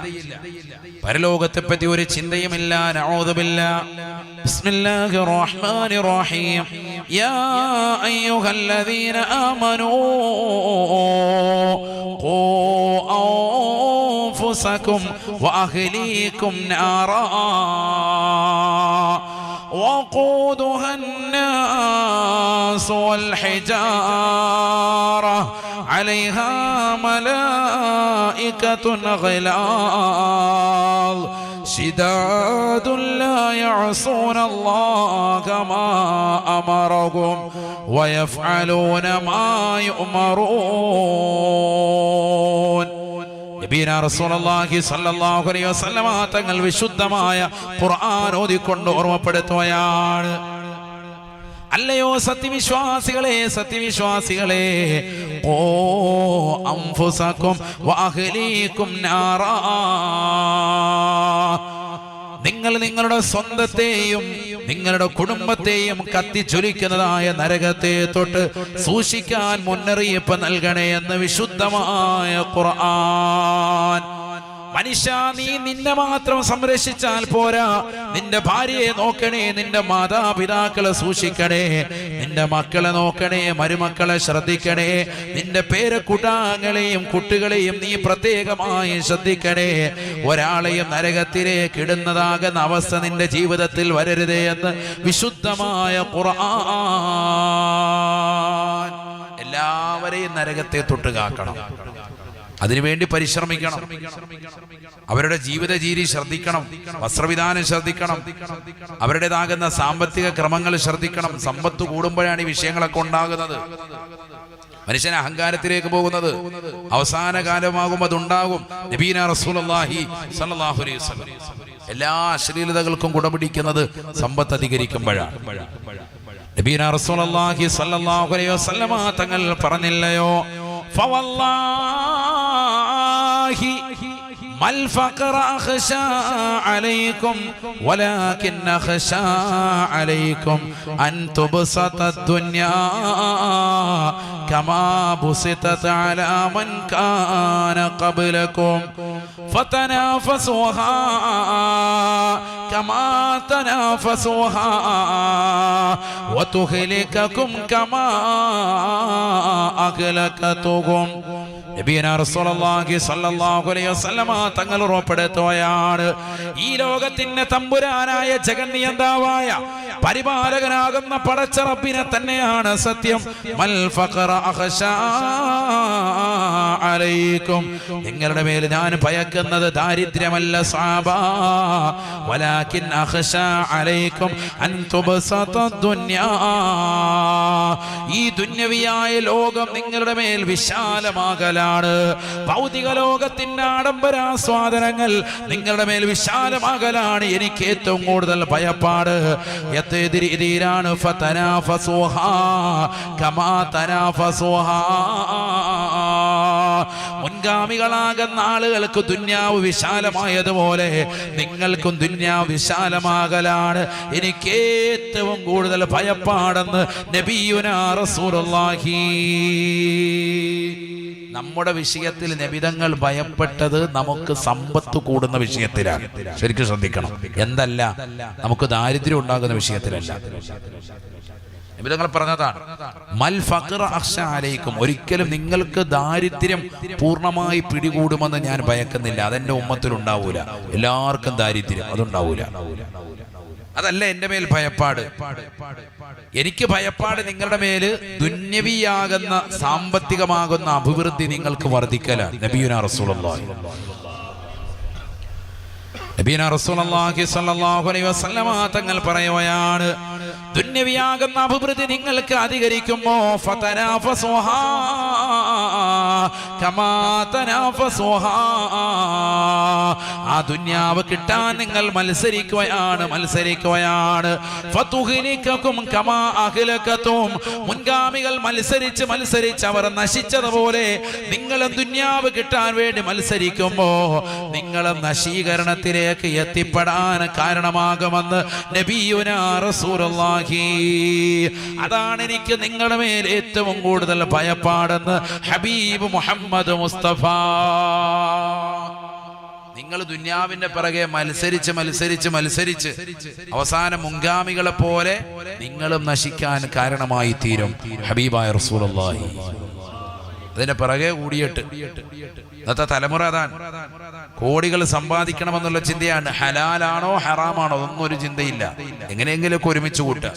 പരലോകത്തെ പറ്റി ഒരു ചിന്തയുമില്ല. നഊദു ബില്ലാഹ്. ബിസ്മില്ലാഹിർ റഹ്മാനിർ റഹീം. യാ അയ്യുഹല്ലദീന ആമനൂ ഖൂ അൻഫുസകും വഅഹ്ലീകും നാറാ وقودها الناس والحجارة عليها ملائكة غلاظ شداد لا يعصون الله ما أمرهم ويفعلون ما يؤمرون. റസൂലുള്ളാഹി സ്വല്ലല്ലാഹു അലൈഹി വസല്ലമ തങ്ങൾ വിശുദ്ധമായ ഖുർആൻ ഓതിക്കൊണ്ട് ഓർമ്മപ്പെടുത്തുകയാണ്. അല്ലയോ സത്യവിശ്വാസികളെ, സത്യവിശ്വാസികളെ, ഖൂ അൻഫുസകും വഅഹ്ലീകും നാറാ, നിങ്ങൾ നിങ്ങളുടെ സ്വന്തത്തെയും നിങ്ങളുടെ കുടുംബത്തെയും കത്തിച്ചൊലിക്കുന്നതായ നരകത്തെ തൊട്ട് സൂക്ഷിക്കാൻ മുന്നറിയിപ്പ് നൽകണേ എന്ന് വിശുദ്ധമായ ഖുർആൻ. മനുഷ്യ, നീ നിന്നെ മാത്രം സംരക്ഷിച്ചാൽ പോരാ, നിന്റെ ഭാര്യയെ നോക്കണേ, നിന്റെ മാതാപിതാക്കളെ സൂക്ഷിക്കണേ, നിന്റെ മക്കളെ നോക്കണേ, മരുമക്കളെ ശ്രദ്ധിക്കണേ, നിന്റെ പേരക്കുട്ടാങ്ങളെയും കുട്ടികളെയും നീ പ്രത്യേകമായി ശ്രദ്ധിക്കണേ. ഒരാളെയും നരകത്തിലേക്ക് ഇടുന്നതാകുന്ന അവസ്ഥ നിന്റെ ജീവിതത്തിൽ വരരുതേ എന്ന് വിശുദ്ധമായ ഖുർആൻ. എല്ലാവരെയും നരകത്തെ തൊട്ട് കാക്കണം. അതിനുവേണ്ടി പരിശ്രമിക്കണം. അവരുടെ ജീവിത രീതി ശ്രദ്ധിക്കണം, വസ്ത്രവിധാനം ശ്രദ്ധിക്കണം, അവരുടേതാകുന്ന സാമ്പത്തിക ക്രമങ്ങൾ ശ്രദ്ധിക്കണം. സമ്പത്ത് കൂടുമ്പോഴാണ് ഈ വിഷയങ്ങളൊക്കെ ഉണ്ടാകുന്നത്. മനുഷ്യൻ അഹങ്കാരത്തിലേക്ക് പോകുന്നത് അവസാന കാലമാകും, അതുണ്ടാകും. നബീന റസൂലുള്ളാഹി സ്വല്ലല്ലാഹു അലൈഹി വസല്ലം എല്ലാ അശ്ലീലതകൾക്കും കുടപിടിക്കുന്നത് സമ്പത്ത് അധികരിക്കുമ്പോഴാണ്. നബീന റസൂലുള്ളാഹി സ്വല്ലല്ലാഹു അലൈഹി വസല്ലം തങ്ങൾ പറഞ്ഞില്ലയോ, ഫവല്ലാഹി മൽ ഫഖറ അഖ്ശാ അലൈക്കും വലാകിൻ അഖ്ശാ അലൈക്കും അൻ തുബ്സത ദുനിയാ കമാ ബുസിതത് അലാ മൻ കാന ഖബ്ലകും ഫതനാഫസുഹാ കമാ തനാഫസുഹാ വതുഹ്ലികകും കമാ അഹ്ലകതുകും. നബിയനാ റസൂലുള്ളാഹി സ്വല്ലല്ലാഹു അലൈഹി വസല്ലമ തങ്ങൾ ഉറപ്പെടുത്തുകയാണ്, ഈ ലോകത്തിന്റെ തമ്പുരാനായ ജഗന്നിയന്താവായ പരിപാലകനാകുന്ന പടച്ച റബ്ബിനെ തന്നെയാണ് സത്യം. മൽ ഫഖറ അഖ്ശാ അലൈക്കും, നിങ്ങളുടെ മേൽ ഞാൻ ഭയക്കുന്നത് ദാരിദ്ര്യമല്ല സഹാബാ, വലാകിൻ അഖ്ശാ അലൈക്കും അൻ തുബ്സത ദുനിയാ, ഈ ദുന്യവിയായ ലോകം നിങ്ങളുടെ മേൽ വിശാലമാകലാണ്. ഭൗതിക ലോകത്തിന്റെ ആഡംബരാസ്വാദനങ്ങൾ നിങ്ങളുടെ മേൽ വിശാലമാകലാണ് എനിക്ക് ഏറ്റവും കൂടുതൽ ഭയപ്പാട്. ഏത് രീതിയിലാണ്? ഫതനാഫസുഹാ കമാ തനാഫസുഹാ, മുൻഗാമികളാകുന്ന ആളുകൾക്ക് ദുന്യാവ് വിശാലമായതുപോലെ നിങ്ങൾക്കും ദുന്യാവ് വിശാലമാകലാണ് എനിക്ക് ഏറ്റവും കൂടുതൽ ഭയപ്പാടെന്ന് നബിയുനാ റസൂലുള്ളാഹി. നമ്മുടെ വിഷയത്തിൽ നബിതങ്ങൾ ഭയപ്പെട്ടത് നമുക്ക് സമ്പത്ത് കൂടുന്ന വിഷയത്തിലാണ്. ശരിക്കും ശ്രദ്ധിക്കണം. എന്തല്ല, നമുക്ക് ദാരിദ്ര്യം ഉണ്ടാകുന്ന വിഷയത്തിലല്ല. നബിതങ്ങൾ പറഞ്ഞതാണ്, മൽ ഫഖറ അഖ്ശാ അലൈക്കും, ഒരിക്കലും നിങ്ങൾക്ക് ദാരിദ്ര്യം പൂർണ്ണമായി പിടികൂടുമെന്ന് ഞാൻ ഭയക്കുന്നില്ല. അതെന്റെ ഉമ്മത്തിൽ ഉണ്ടാവൂല. എല്ലാവർക്കും ദാരിദ്ര്യം അതുണ്ടാവൂല. അതല്ല എന്റെ മേൽ ഭയപ്പാട്. എനിക്ക് ഭയപ്പാട് നിങ്ങളുടെ മേല് ദുന്യവിയാകുന്ന സാമ്പത്തികമാകുന്ന അഭിവൃദ്ധി നിങ്ങൾക്ക് വർദ്ധിക്കലാണ്. നബിയുനാ റസൂലുള്ളാഹി സ്വല്ലല്ലാഹു അലൈഹി വസല്ലമ തങ്ങൾ പറയുകയാണ്, ദുന്യവിയാകുന്ന അഭിവൃദ്ധി നിങ്ങൾക്ക് അധികരിക്കുമോ ഫതനാഫസുഹാ കമാ തനാഫസുഹാ, ആ ദുന്യാവ് കിട്ടാൻ നിങ്ങൾ മത്സരിക്കുകയാണ്. ഫതുഹ്ലികകും കമാ അഹ്ലകതും, മുൻഗാമികൾ മത്സരിച്ച് അവർ നശിച്ചതുപോലെ നിങ്ങളും ദുന്യാവ് കിട്ടാൻ വേണ്ടി മത്സരിക്കുമ്പോ നിങ്ങളും നശീകരണത്തിലേക്ക് എത്തിപ്പെടാൻ കാരണമാകുമെന്ന് നബിയുനാ റസൂലുള്ളാഹി. അതാണ് എനിക്ക് നിങ്ങളുടെ മേൽ ഏറ്റവും കൂടുതൽ ഭയപ്പാടെന്ന് ഹബീബ് മുഹമ്മദ് മുസ്തഫ. നിങ്ങൾ ദുന്യാവിന്റെ പിറകെ മത്സരിച്ച് അവസാനം മുൻഗാമികളെ പോലെ നിങ്ങളും നശിക്കാൻ കാരണമായി തീരും. ഹബീബായ റസൂലുള്ളാഹി അതിന്റെ പിറകെ കൂടിയിട്ട് ഇന്നത്തെ തലമുറ അതാണ്. കോടികൾ സമ്പാദിക്കണമെന്നുള്ള ചിന്തയാണ്. ഹലാലാണോ ഹറാമാണോ ഒന്നും ഒരു ചിന്തയില്ല. എങ്ങനെയെങ്കിലുമൊക്കെ ഒരുമിച്ച് കൂട്ടുക,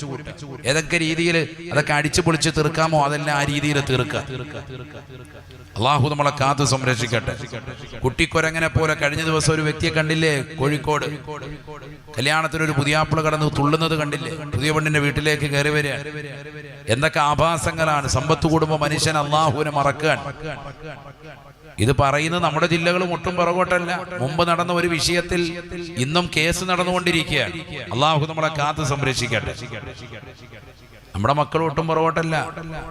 ഏതൊക്കെ രീതിയിൽ അതൊക്കെ അടിച്ചു പൊളിച്ച് തീർക്കാമോ അതെല്ലാം ആ രീതിയിൽ തീർക്കുക. അള്ളാഹു നമ്മളെ കാത്തു സംരക്ഷിക്കട്ടെ. കുട്ടിക്കൊരങ്ങനെ പോലെ കഴിഞ്ഞ ദിവസം ഒരു വ്യക്തിയെ കണ്ടില്ലേ, കോഴിക്കോട് കല്യാണത്തിനൊരു പുതിയാപ്പിള കടന്ന് തുള്ളുന്നത് കണ്ടില്ലേ, പുതിയ പെണ്ണിന്റെ വീട്ടിലേക്ക് കയറി വരിക. എന്തൊക്കെ ആഭാസങ്ങളാണ്. സമ്പത്ത് കൂടുമ്പോൾ മനുഷ്യൻ അള്ളാഹുവിനെ മറക്കാൻ. ഇത് പറയുന്നത് നമ്മുടെ ജില്ലകളും ഒട്ടും പുറകോട്ടല്ല. മുമ്പ് നടന്ന ഒരു വിഷയത്തിൽ ഇന്നും കേസ് നടന്നുകൊണ്ടിരിക്കുകയാണ്. അള്ളാഹു നമ്മളെ കാത്തു സംരക്ഷിക്കട്ടെ. നമ്മുടെ മക്കൾ ഒട്ടും പുറകോട്ടല്ല.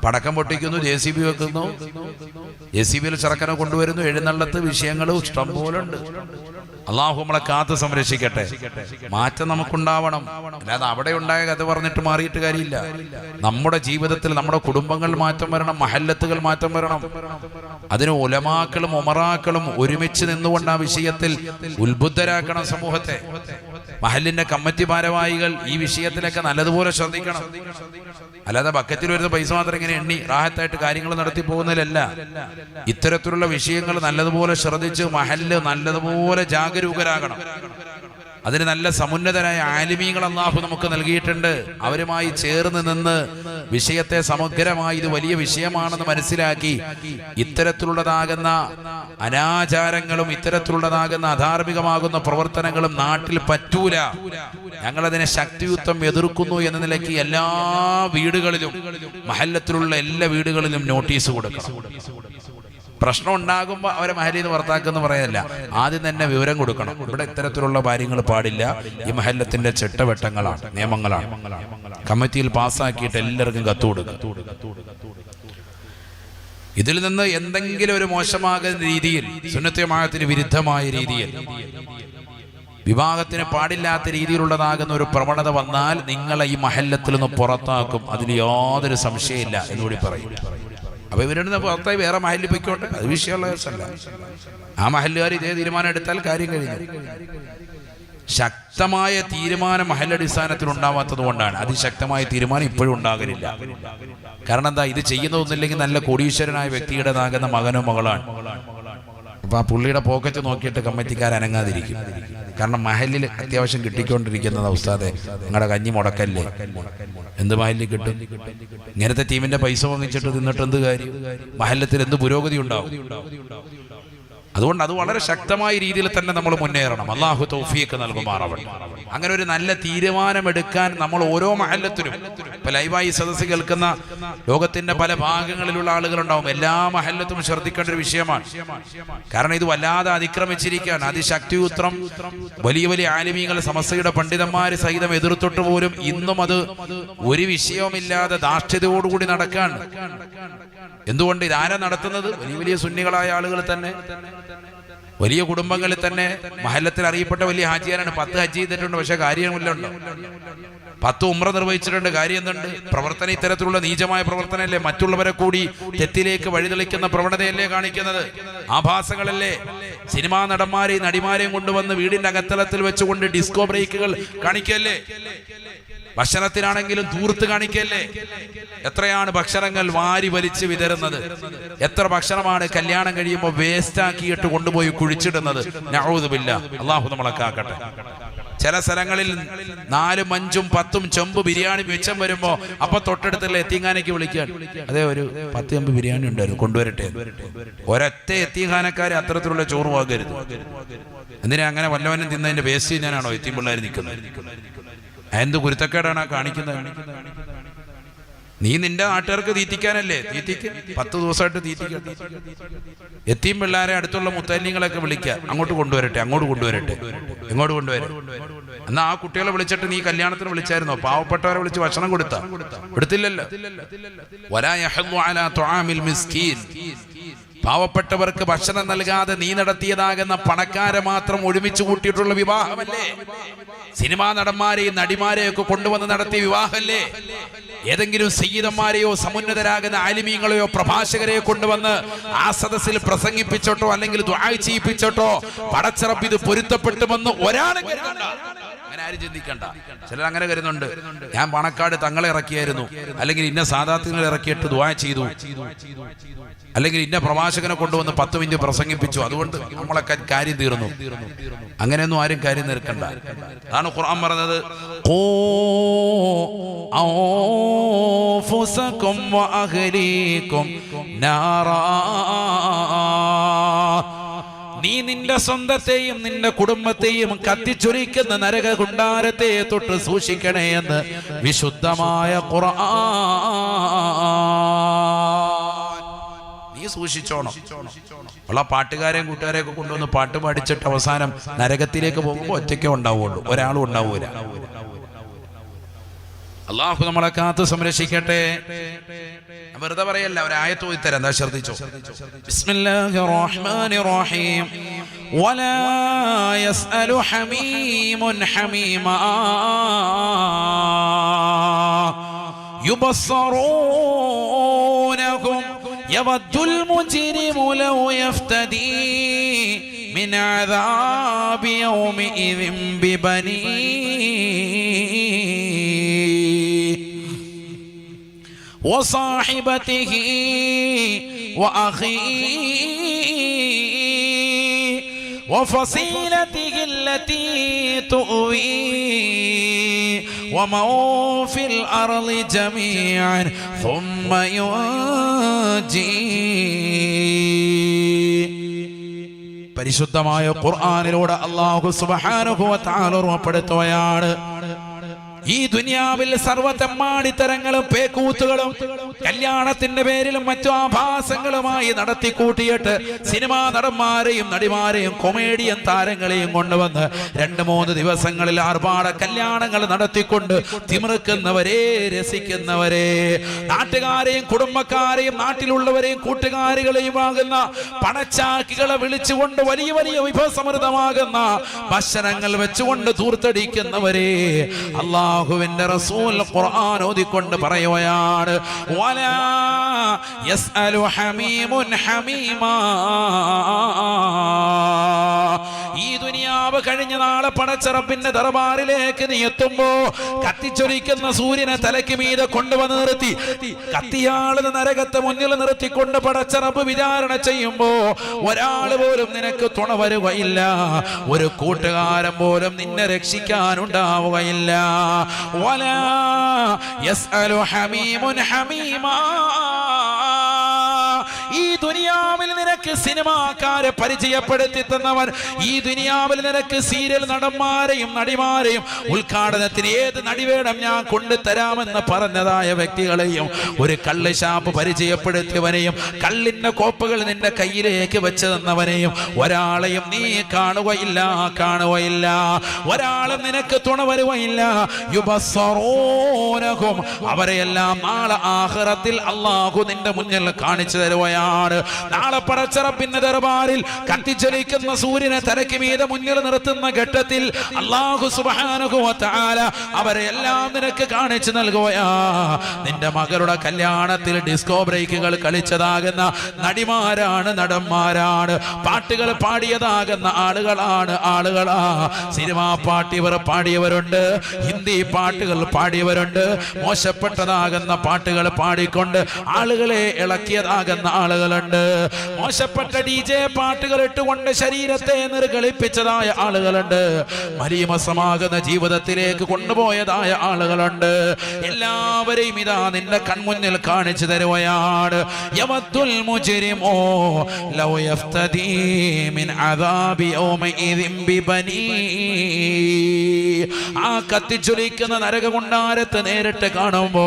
പടക്കം പൊട്ടിക്കുന്നു, JCB വെക്കുന്നു, JCBയിൽ ചെറുക്കനെ കൊണ്ടുവരുന്നു, എഴുന്നള്ളത്ത് വിഷയങ്ങൾ ഇഷ്ടം പോലെ ഉണ്ട്. അള്ളാഹു നമ്മളെ കാത്ത് സംരക്ഷിക്കട്ടെ. മാറ്റം നമുക്കുണ്ടാവണം. അല്ലാതെ അവിടെ ഉണ്ടായ കഥ പറഞ്ഞിട്ട് മാറിയിട്ട് കാര്യമില്ല. നമ്മുടെ ജീവിതത്തിൽ നമ്മുടെ കുടുംബങ്ങൾ മാറ്റം വരണം, മഹല്ലത്തുകൾ മാറ്റം വരണം. അതിന് ഉലമാക്കളും ഉമറാക്കളും ഒരുമിച്ച് നിന്നുകൊണ്ട് ആ വിഷയത്തിൽ ഉത്ബുദ്ധരാക്കണം സമൂഹത്തെ. മഹല്ലിന്റെ കമ്മിറ്റി ഭാരവാഹികൾ ഈ വിഷയത്തിലൊക്കെ നല്ലതുപോലെ ശ്രദ്ധിക്കണം. അല്ലാതെ ബക്കറ്റിൽ വരുന്ന പൈസ മാത്രം ഇങ്ങനെ എണ്ണി റാഹത്തായിട്ട് കാര്യങ്ങൾ നടത്തി പോകുന്നതിലല്ല. ഇത്തരത്തിലുള്ള വിഷയങ്ങൾ നല്ലതുപോലെ ശ്രദ്ധിച്ച് മഹല്ല് നല്ലതുപോലെ ജാഗരൂകരാകണം. അതിന് നല്ല സമുന്നതരായ ആലിമീങ്ങൾ അല്ലാഹു നമുക്ക് നൽകിയിട്ടുണ്ട്. അവരുമായി ചേർന്ന് നിന്ന് വിഷയത്തെ സമഗ്രമായി ഇത് വലിയ വിഷയമാണെന്ന് മനസ്സിലാക്കി ഇത്തരത്തിലുള്ളതാകുന്ന അനാചാരങ്ങളും ഇത്തരത്തിലുള്ളതാകുന്ന അധാർമികമാകുന്ന പ്രവർത്തനങ്ങളും നാട്ടിൽ പറ്റൂല, ഞങ്ങളതിനെ ശക്തിയുക്തം എതിർക്കുന്നു എന്ന നിലയ്ക്ക് എല്ലാ വീടുകളിലും മഹല്ലത്തിലുള്ള എല്ലാ വീടുകളിലും നോട്ടീസ് കൊടുക്കണം. പ്രശ്നം ഉണ്ടാകുമ്പോൾ അവരെ മഹല്ലിൽ നിന്ന് പുറത്താക്കുമെന്ന് പറയുന്നില്ല, ആദ്യം തന്നെ വിവരം കൊടുക്കണം. ഇവിടെ ഇത്തരത്തിലുള്ള കാര്യങ്ങൾ പാടില്ല, ഈ മഹല്ലത്തിന്റെ ചിട്ടവട്ടങ്ങളാണ്, നിയമങ്ങളാണ്. കമ്മിറ്റിയിൽ പാസ്സാക്കിയിട്ട് എല്ലാവർക്കും കത്ത് കൊടുക്കുക. ഇതിൽ നിന്ന് എന്തെങ്കിലും ഒരു മോശമാകുന്ന രീതിയിൽ, സുന്നത്ത് ജമാഅത്തിന് വിരുദ്ധമായ രീതിയിൽ, വിവാഹത്തിന് പാടില്ലാത്ത രീതിയിലുള്ളതാകുന്ന ഒരു പ്രവണത വന്നാൽ നിങ്ങളെ ഈ മഹല്ലത്തിൽ നിന്ന് പുറത്താക്കും. അതിൽ യാതൊരു സംശയമില്ല എന്നുകൂടി പറയും. അപ്പൊ ഇവരുടെ പുറത്തായി വേറെ മഹല്ലിൽ പൊയ്ക്കോട്ടെ, അത് വിഷയമുള്ള കേസല്ല. ആ മഹല്ലുകാർ ഇതേ തീരുമാനം എടുത്താൽ കാര്യം കഴിഞ്ഞു. ശക്തമായ തീരുമാനം മഹല്ലടിസ്ഥാനത്തിൽ ഉണ്ടാവാത്തത് കൊണ്ടാണ് അതിശക്തമായ തീരുമാനം ഇപ്പോഴും ഉണ്ടാകലില്ല. കാരണം എന്താ, ഇത് ചെയ്യുന്നതൊന്നുമില്ലെങ്കിൽ നല്ല കോടീശ്വരനായ വ്യക്തിയുടേതാകുന്ന മകനോ മകളാണ്. അപ്പൊ ആ പുള്ളിയുടെ പോക്കറ്റ് നോക്കിയിട്ട് കമ്മിറ്റിക്കാർ അനങ്ങാതിരിക്കും. കാരണം മഹല്ലിൽ അത്യാവശ്യം കിട്ടിക്കൊണ്ടിരിക്കുന്നത് ഉസ്താദെ നിങ്ങളുടെ കഞ്ഞി മുടക്കല്ലേ, എന്ത് മഹല്ലിൽ കിട്ടും? ഇങ്ങനത്തെ ടീമിന്റെ പൈസ വാങ്ങിച്ചിട്ട് തിന്നിട്ട് എന്ത് കാര്യം? മഹല്ലത്തിൽ എന്ത് പുരോഗതി ഉണ്ടാവും? അതുകൊണ്ട് അത് വളരെ ശക്തമായ രീതിയിൽ തന്നെ നമ്മൾ മുന്നേറണം. അള്ളാഹു തൗഫീഖ് നൽകുമാറാവട്ടെ. അങ്ങനെ ഒരു നല്ല തീരുമാനമെടുക്കാൻ നമ്മൾ ഓരോ മഹല്ലത്തിലും, ഇപ്പൊ ലൈവായി സദസ്സ് കേൾക്കുന്ന ലോകത്തിന്റെ പല ഭാഗങ്ങളിലുള്ള ആളുകളുണ്ടാവും, എല്ലാ മഹല്ലത്തും ശ്രദ്ധിക്കേണ്ട ഒരു വിഷയമാണ്. കാരണം ഇത് വല്ലാതെ അതിക്രമിച്ചിരിക്കുകയാണ്. അതിശക്തിയുത്രം വലിയ വലിയ ആലിമീങ്ങൾ, സമസ്തയുടെ പണ്ഡിതന്മാര് സഹിതം എതിർത്തിട്ട് പോലും ഇന്നും അത് ഒരു വിഷയവുമില്ലാതെ ധാർഷ്ട്യതയോടുകൂടി നടക്കാണ്. എന്തുകൊണ്ട്? ഇതാരാ നടത്തുന്നത്? വലിയ വലിയ സുന്നികളായ ആളുകൾ തന്നെ, വലിയ കുടുംബങ്ങളിൽ തന്നെ. മഹല്ലത്തിൽ അറിയപ്പെട്ട വലിയ ഹാജിയാരാണ്. 10 ഹജ്ജ് ചെയ്തിട്ടുണ്ട്, പക്ഷെ കാര്യമില്ലുണ്ടോ? 10 ഉംറ നിർവഹിച്ചിട്ടുണ്ട്, കാര്യം എന്തുണ്ട്? പ്രവർത്തനം ഇത്തരത്തിലുള്ള നീചമായ പ്രവർത്തനമല്ലേ? മറ്റുള്ളവരെ കൂടി തെറ്റിലേക്ക് വഴിതെളിക്കുന്ന പ്രവണതയല്ലേ കാണിക്കുന്നത്? ആഭാസങ്ങളല്ലേ? സിനിമാ നടന്മാരെയും നടിമാരെയും കൊണ്ടുവന്ന് വീടിന്റെ അകത്തളത്തിൽ വെച്ചുകൊണ്ട് ഡിസ്കോ ബ്രേക്കുകൾ കാണിക്കല്ലേ? ഭക്ഷണത്തിനാണെങ്കിലും തൂർത്ത് കാണിക്കല്ലേ? എത്രയാണ് ഭക്ഷണങ്ങൾ വാരി വലിച്ച് വിതരുന്നത്? എത്ര ഭക്ഷണമാണ് കല്യാണം കഴിയുമ്പോൾ വേസ്റ്റ് ആക്കിയിട്ട് കൊണ്ടുപോയി കുഴിച്ചിടുന്നത്? നഊദു ബില്ലാഹ്, അല്ലാഹു നമ്മളെ കാക്കട്ടെ. ചില സ്ഥലങ്ങളിൽ 4, 5, 10 ചെമ്പ് ബിരിയാണി മിച്ചം വരുമ്പോ അപ്പൊ തൊട്ടടുത്തുള്ള എത്തിങ്ങാനയ്ക്ക് വിളിക്കാൻ, അതെ ഒരു 10 ചെമ്പ് ബിരിയാണി ഉണ്ടായിരുന്നു, കൊണ്ടുവരട്ടെ. ഒരൊറ്റ എത്തിങ്ങാനക്കാരെ അത്തരത്തിലുള്ള ചോറ് വാങ്ങരുത്. എന്തിനാ അങ്ങനെ വല്ലവനും തിന്നതിന്റെ വേസ്റ്റ് ഞാനാണോ എത്തിയും പിള്ളേർ നിൽക്കുന്നത്? എന്ത് കുരുത്തക്കേടാണ് കാണിക്കുന്നത്? നീ നിന്റെ നാട്ടുകാർക്ക് തീറ്റിക്കാനല്ലേ? തീറ്റിക്ക് 10 ദിവസമായിട്ട് തീറ്റിക്ക. എത്തിയും പിള്ളേരെ അടുത്തുള്ള മുത്തല്ലിങ്ങളൊക്കെ വിളിക്കുക, അങ്ങോട്ട് കൊണ്ടുവരട്ടെ. എങ്ങോട്ട് കൊണ്ടുവരും? എന്നാ ആ കുട്ടികളെ വിളിച്ചിട്ട് നീ കല്യാണത്തിന് വിളിച്ചായിരുന്നോ? പാവപ്പെട്ടവരെ വിളിച്ച് ഭക്ഷണം കൊടുത്തില്ലല്ലോ. വലാ യഹ്ളു അലാ തുആമിൽ മിസ്കീൻ. പാവപ്പെട്ടവർക്ക് ഭക്ഷണം നൽകാതെ നീ നടത്തിയതാകുന്ന പണക്കാരെ മാത്രം ഒരുമിച്ച് കൂട്ടിയിട്ടുള്ള വിവാഹമല്ലേ? സിനിമാ നടന്മാരെയും നടിമാരെയും ഒക്കെ കൊണ്ടുവന്ന് നടത്തിയ വിവാഹമല്ലേ? ഏതെങ്കിലും സയ്യിദന്മാരെയോ സമുന്നതരാകുന്ന ആലിമീങ്ങളെയോ പ്രഭാഷകരെയോ കൊണ്ടുവന്ന് ആ സദസ്സിൽ പ്രസംഗിപ്പിച്ചോട്ടോ അല്ലെങ്കിൽ ദുആ ചെയ്യിപ്പിച്ചോട്ടോ പടച്ച റബ്ബ് ഇത് പൊരുത്തപ്പെട്ടുമെന്ന് ഒരാളും കരുതണ്ട. അങ്ങനെ ആരും ചിന്തിക്കണ്ട. ചിലർ അങ്ങനെ കരുതുന്നുണ്ട്, ഞാൻ പണക്കാട് തങ്ങളെ ഇറക്കിയായിരുന്നു, അല്ലെങ്കിൽ ഇന്ന സാദാത്തുകളെ ഇറക്കിയിട്ട് ദുആ ചെയ്തു, അല്ലെങ്കിൽ ഇന്ന പ്രവാചകനെ കൊണ്ടുവന്ന് 10 മിനിറ്റ് പ്രസംഗിപ്പിച്ചു, അതുകൊണ്ട് നമ്മളൊക്കെ കാര്യം തീർന്നു. അങ്ങനെയൊന്നും ആരും കാര്യം തീർക്കണ്ട. അതാണ് ഖുർആൻ പറഞ്ഞത്, ഖൂ അൻഫുസകും വഅഹ്ലീകും നാറാ. നീ നിന്റെ സ്വന്തത്തെയും നിന്റെ കുടുംബത്തെയും കത്തിച്ചൊരിക്കുന്ന നരക കുണ്ടാരത്തെ തൊട്ട് സൂക്ഷിക്കണേ എന്ന് വിശുദ്ധമായ ഖുർആൻ. നീ സൂക്ഷിച്ചോണം. ഉള്ള പാട്ടുകാരെയും കൂട്ടുകാരെയൊക്കെ കൊണ്ടുവന്ന് പാട്ട് പാടിച്ചിട്ട് അവസാനം നരകത്തിലേക്ക് പോകുമ്പോൾ ഒറ്റയ്ക്കേ ഉണ്ടാവുള്ളൂ, ഒരാളും ഉണ്ടാവൂല. അള്ളാഹു നമ്മളെ കാത്ത് സംരക്ഷിക്കട്ടെ. വെറുതെ പറയല്ല, ഒരു ആയത്ത് പോയി തരാം, എന്താ ശ്രദ്ധിച്ചോ. ബിസ്മില്ലാഹിർ റഹ്മാനിർ റഹീം. വലാ യസ്അലു ഹമീമുൻ ഹമീമാ യുബസ്സറൂനകും യവദ്ദുൽ മുജ്രിമു ലൗ യഫ്തദീ മിൻ അദാബി യൗമിഇദിൻ ബിബനീഹി വസാഹിബതിഹി വഅഖീഹി وفصيلته التي تؤويه ومن في الأرض جميعا ثم ينجيه. പരിശുദ്ധമായ ഖുർആനിലൂടെ അല്ലാഹു സുബ്ഹാനഹു വ തആല ഉറപ്പെടുത്തുകയാണ്, ഈ ദുനിയാവിൽ സർവ്വതെമ്മാടിത്തരങ്ങളും പേക്കൂത്തുകളും കല്യാണത്തിന്റെ പേരിലും മറ്റു ആഭാസങ്ങളുമായി നടത്തിക്കൂട്ടിയിട്ട് സിനിമാ നടന്മാരെയും നടിമാരെയും കൊമേഡിയൻ താരങ്ങളെയും കൊണ്ടുവന്ന് 2-3 ദിവസങ്ങളിൽ ആർഭാട കല്യാണങ്ങൾ നടത്തിക്കൊണ്ട് തിമിർക്കുന്നവരെ, രസിക്കുന്നവരെ, നാട്ടുകാരെയും കുടുംബക്കാരെയും നാട്ടിലുള്ളവരെയും കൂട്ടുകാരികളെയും ആകുന്ന പണച്ചാക്കികളെ വിളിച്ചുകൊണ്ട് വലിയ വലിയ വിഭവസമൃദ്ധമാകുന്ന ഭക്ഷണങ്ങൾ വെച്ചുകൊണ്ട് ധൂർത്തടിക്കുന്നവരെ അല്ലാഹുവിന്റെ റസൂൽ ഖുർആൻ ഓതിക്കൊണ്ട് പറയുകയാണ്, വലാ യസ്അലു ഹമീമുൻ ഹമീമാ. ഈ ദുനിയാവ് കഴിഞ്ഞ നാളെ പടച്ച റബ്ബിന്റെ ദർബാറിലേക്ക് നീ എത്തുമ്പോ കത്തിച്ചൊലിക്കുന്ന സൂര്യനെ തലയ്ക്ക് മീതെ കൊണ്ടുവന്ന് നിർത്തി കത്തിയാളുന്ന നരകത്തെ മുന്നിൽ നിർത്തിക്കൊണ്ട് പടച്ച റബ്ബ് വിചാരണ ചെയ്യുമ്പോ ഒരാൾ പോലും നിനക്ക് തുണ വരുകയില്ല, ഒരു കൂട്ടുകാരൻ പോലും നിന്നെ രക്ഷിക്കാനുണ്ടാവുകയില്ല. വലാ യസ്അലു ഹമീമുൻ ഹമീമാ. ഈ ദുനിയാവിൽ നിനക്ക് സിനിമാക്കാരെ പരിചയപ്പെടുത്തി തന്നവൻ, ഈ ദുനിയാവിൽ നിനക്ക് സീരിയൽ നടന്മാരെയും നടിമാരെയും ഉദ്ഘാടനത്തിന് ഏത് നടി വേണം ഞാൻ കൊണ്ടുതരാമെന്ന് പറഞ്ഞതായ വ്യക്തികളെയും ഒരു കള്ള് ഷാപ്പ് പരിചയപ്പെടുത്തിയവനെയും കള്ളിന്റെ കോപ്പുകൾ നിന്റെ കയ്യിലേക്ക് വെച്ച് തന്നവനെയും ഒരാളെയും നീ കാണുകയില്ല. ഒരാളും നിനക്ക് തുണ വരുകയില്ല. യുബസ്സറൂനഹും. അവരെയെല്ലാം നാളെ ആഖിറത്തിൽ അല്ലാഹു നിന്റെ മുന്നിൽ കാണിച്ചു തരുകയാണ്. നാളെ പടച്ച റബ്ബിന്റെ ദർബാറിൽ കത്തിജ്വലിക്കുന്ന സൂര്യനെ തലയ്ക്ക് മീതെ മുന്നിൽ നിർത്തുന്ന ഘട്ടത്തിൽ അല്ലാഹു സുബ്ഹാനഹു വ തആല അവരെല്ലാം നിനക്ക് കാണിച്ചു നൽകുകയാ. നിന്റെ മകളുടെ കല്യാണത്തിൽ ഡിസ്കോ ബ്രേക്കുകൾ കളിച്ചതാകുന്ന നടിമാരാണ്, നടന്മാരാണ്, പാട്ടുകൾ പാടിയതാകുന്ന ആളുകളാ. സിനിമാ പാട്ടിവർ പാടിയവരുണ്ട്, ഹിന്ദി പാട്ടുകൾ പാടിയവരുണ്ട്, മോശപ്പെട്ടതാകുന്ന പാട്ടുകൾ പാടിക്കൊണ്ട് ആളുകളെ ഇളക്കിയതാകുന്ന ആളുകളുണ്ട്, മോശപ്പെട്ട DJ പാട്ടുകൾ ഇട്ടുകൊണ്ട് ശരീരത്തെ നിർഗളിപ്പിച്ചതായ ആളുകളുണ്ട്, മലീമസമാകുന്ന ജീവിതത്തിലേക്ക് കൊണ്ടുപോയതായ ആളുകളുണ്ട്. എല്ലാവരെയും ഇതാ നിന്റെ കൺമുന്നിൽ കാണിച്ചു തരുകയാണ്. യവദ്ദുൽ മുജ്രിമു ലൗ യഫ്തദീ മിൻ അദാബി യൗമഇദിൻ ബിബനീ. ആ കത്തിച്ചൊലിക്കുന്ന നരകകുണ്ടാരത്തെ നേരിട്ട് കാണുമ്പോ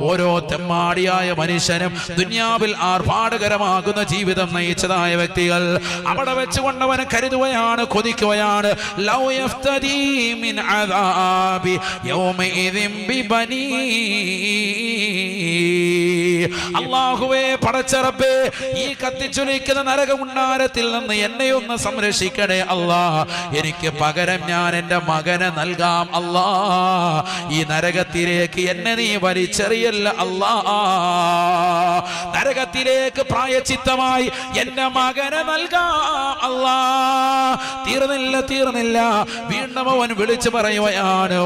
ഓരോ തെമ്മാടിയായ മനുഷ്യനും ദുനിയാവിൽ ആർഭാടകരമാകുന്ന ജീവിതം നയിച്ചതായ വ്യക്തികൾ അവിടെ വെച്ചുകൊണ്ടവൻ കരുതുകയാണ്, കൊതിക്കുകയാണ്, ലൗ യഫ്തദീ മിൻ അദാബി യൗമഇദിൻ ബിബനീ. അല്ലാഹുവേ, പടച്ച റബ്ബേ, ഈ കത്തിച്ചൊലിക്കുന്ന നരകകുണ്ടാരത്തിൽ നിന്ന് എന്നെയൊന്ന് സംരക്ഷിക്കണേ അല്ലാ. എനിക്ക് പകരം ഞാൻ എൻ്റെ മകനെ നൽകാം അല്ലാ. ഈ നരകത്തിലേക്ക് എന്നെ നീ വലിച്ചെറിയല്ല അല്ലാ. നരകത്തിലേക്ക് പ്രായച്ചിത്തമായി എൻ്റെ മകനെ നൽകാം അല്ലാ. തീർന്നില്ല. വീണ്ടും അവൻ വിളിച്ചു പറയുകയാണ്,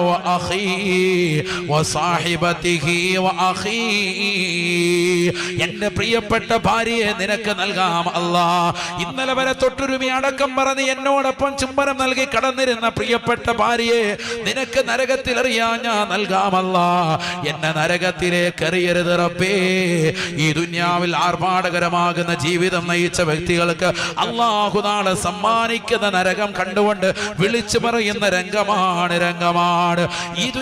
എന്റെ പ്രിയപ്പെട്ട ഭാര്യയെ നിനക്ക് നൽകാം അല്ലാ. ഇന്നലെ വരെ തൊട്ടുരുമി അടക്കം പറഞ്ഞ് എന്നോടൊപ്പം ചുംബനം നൽകി കടന്നിരുന്ന പ്രിയപ്പെട്ട ഭാര്യയെ നിനക്ക് നരകത്തിൽ എറിയാൻ ഞാൻ നൽകാമല്ലാ. എന്നെ നരകത്തിലേക്ക് എറിയരുത് റബ്ബേ. ഈ ദുനിയാവിൽ ആർഭാടകരമാകുന്ന ജീവിതം നയിച്ച വ്യക്തികൾക്ക് അല്ലാഹു നാളെ സമ്മാനിക്കുന്ന നരകം കണ്ടുകൊണ്ട് വിളിച്ചു പറയുന്ന രംഗമാണ്. ഈ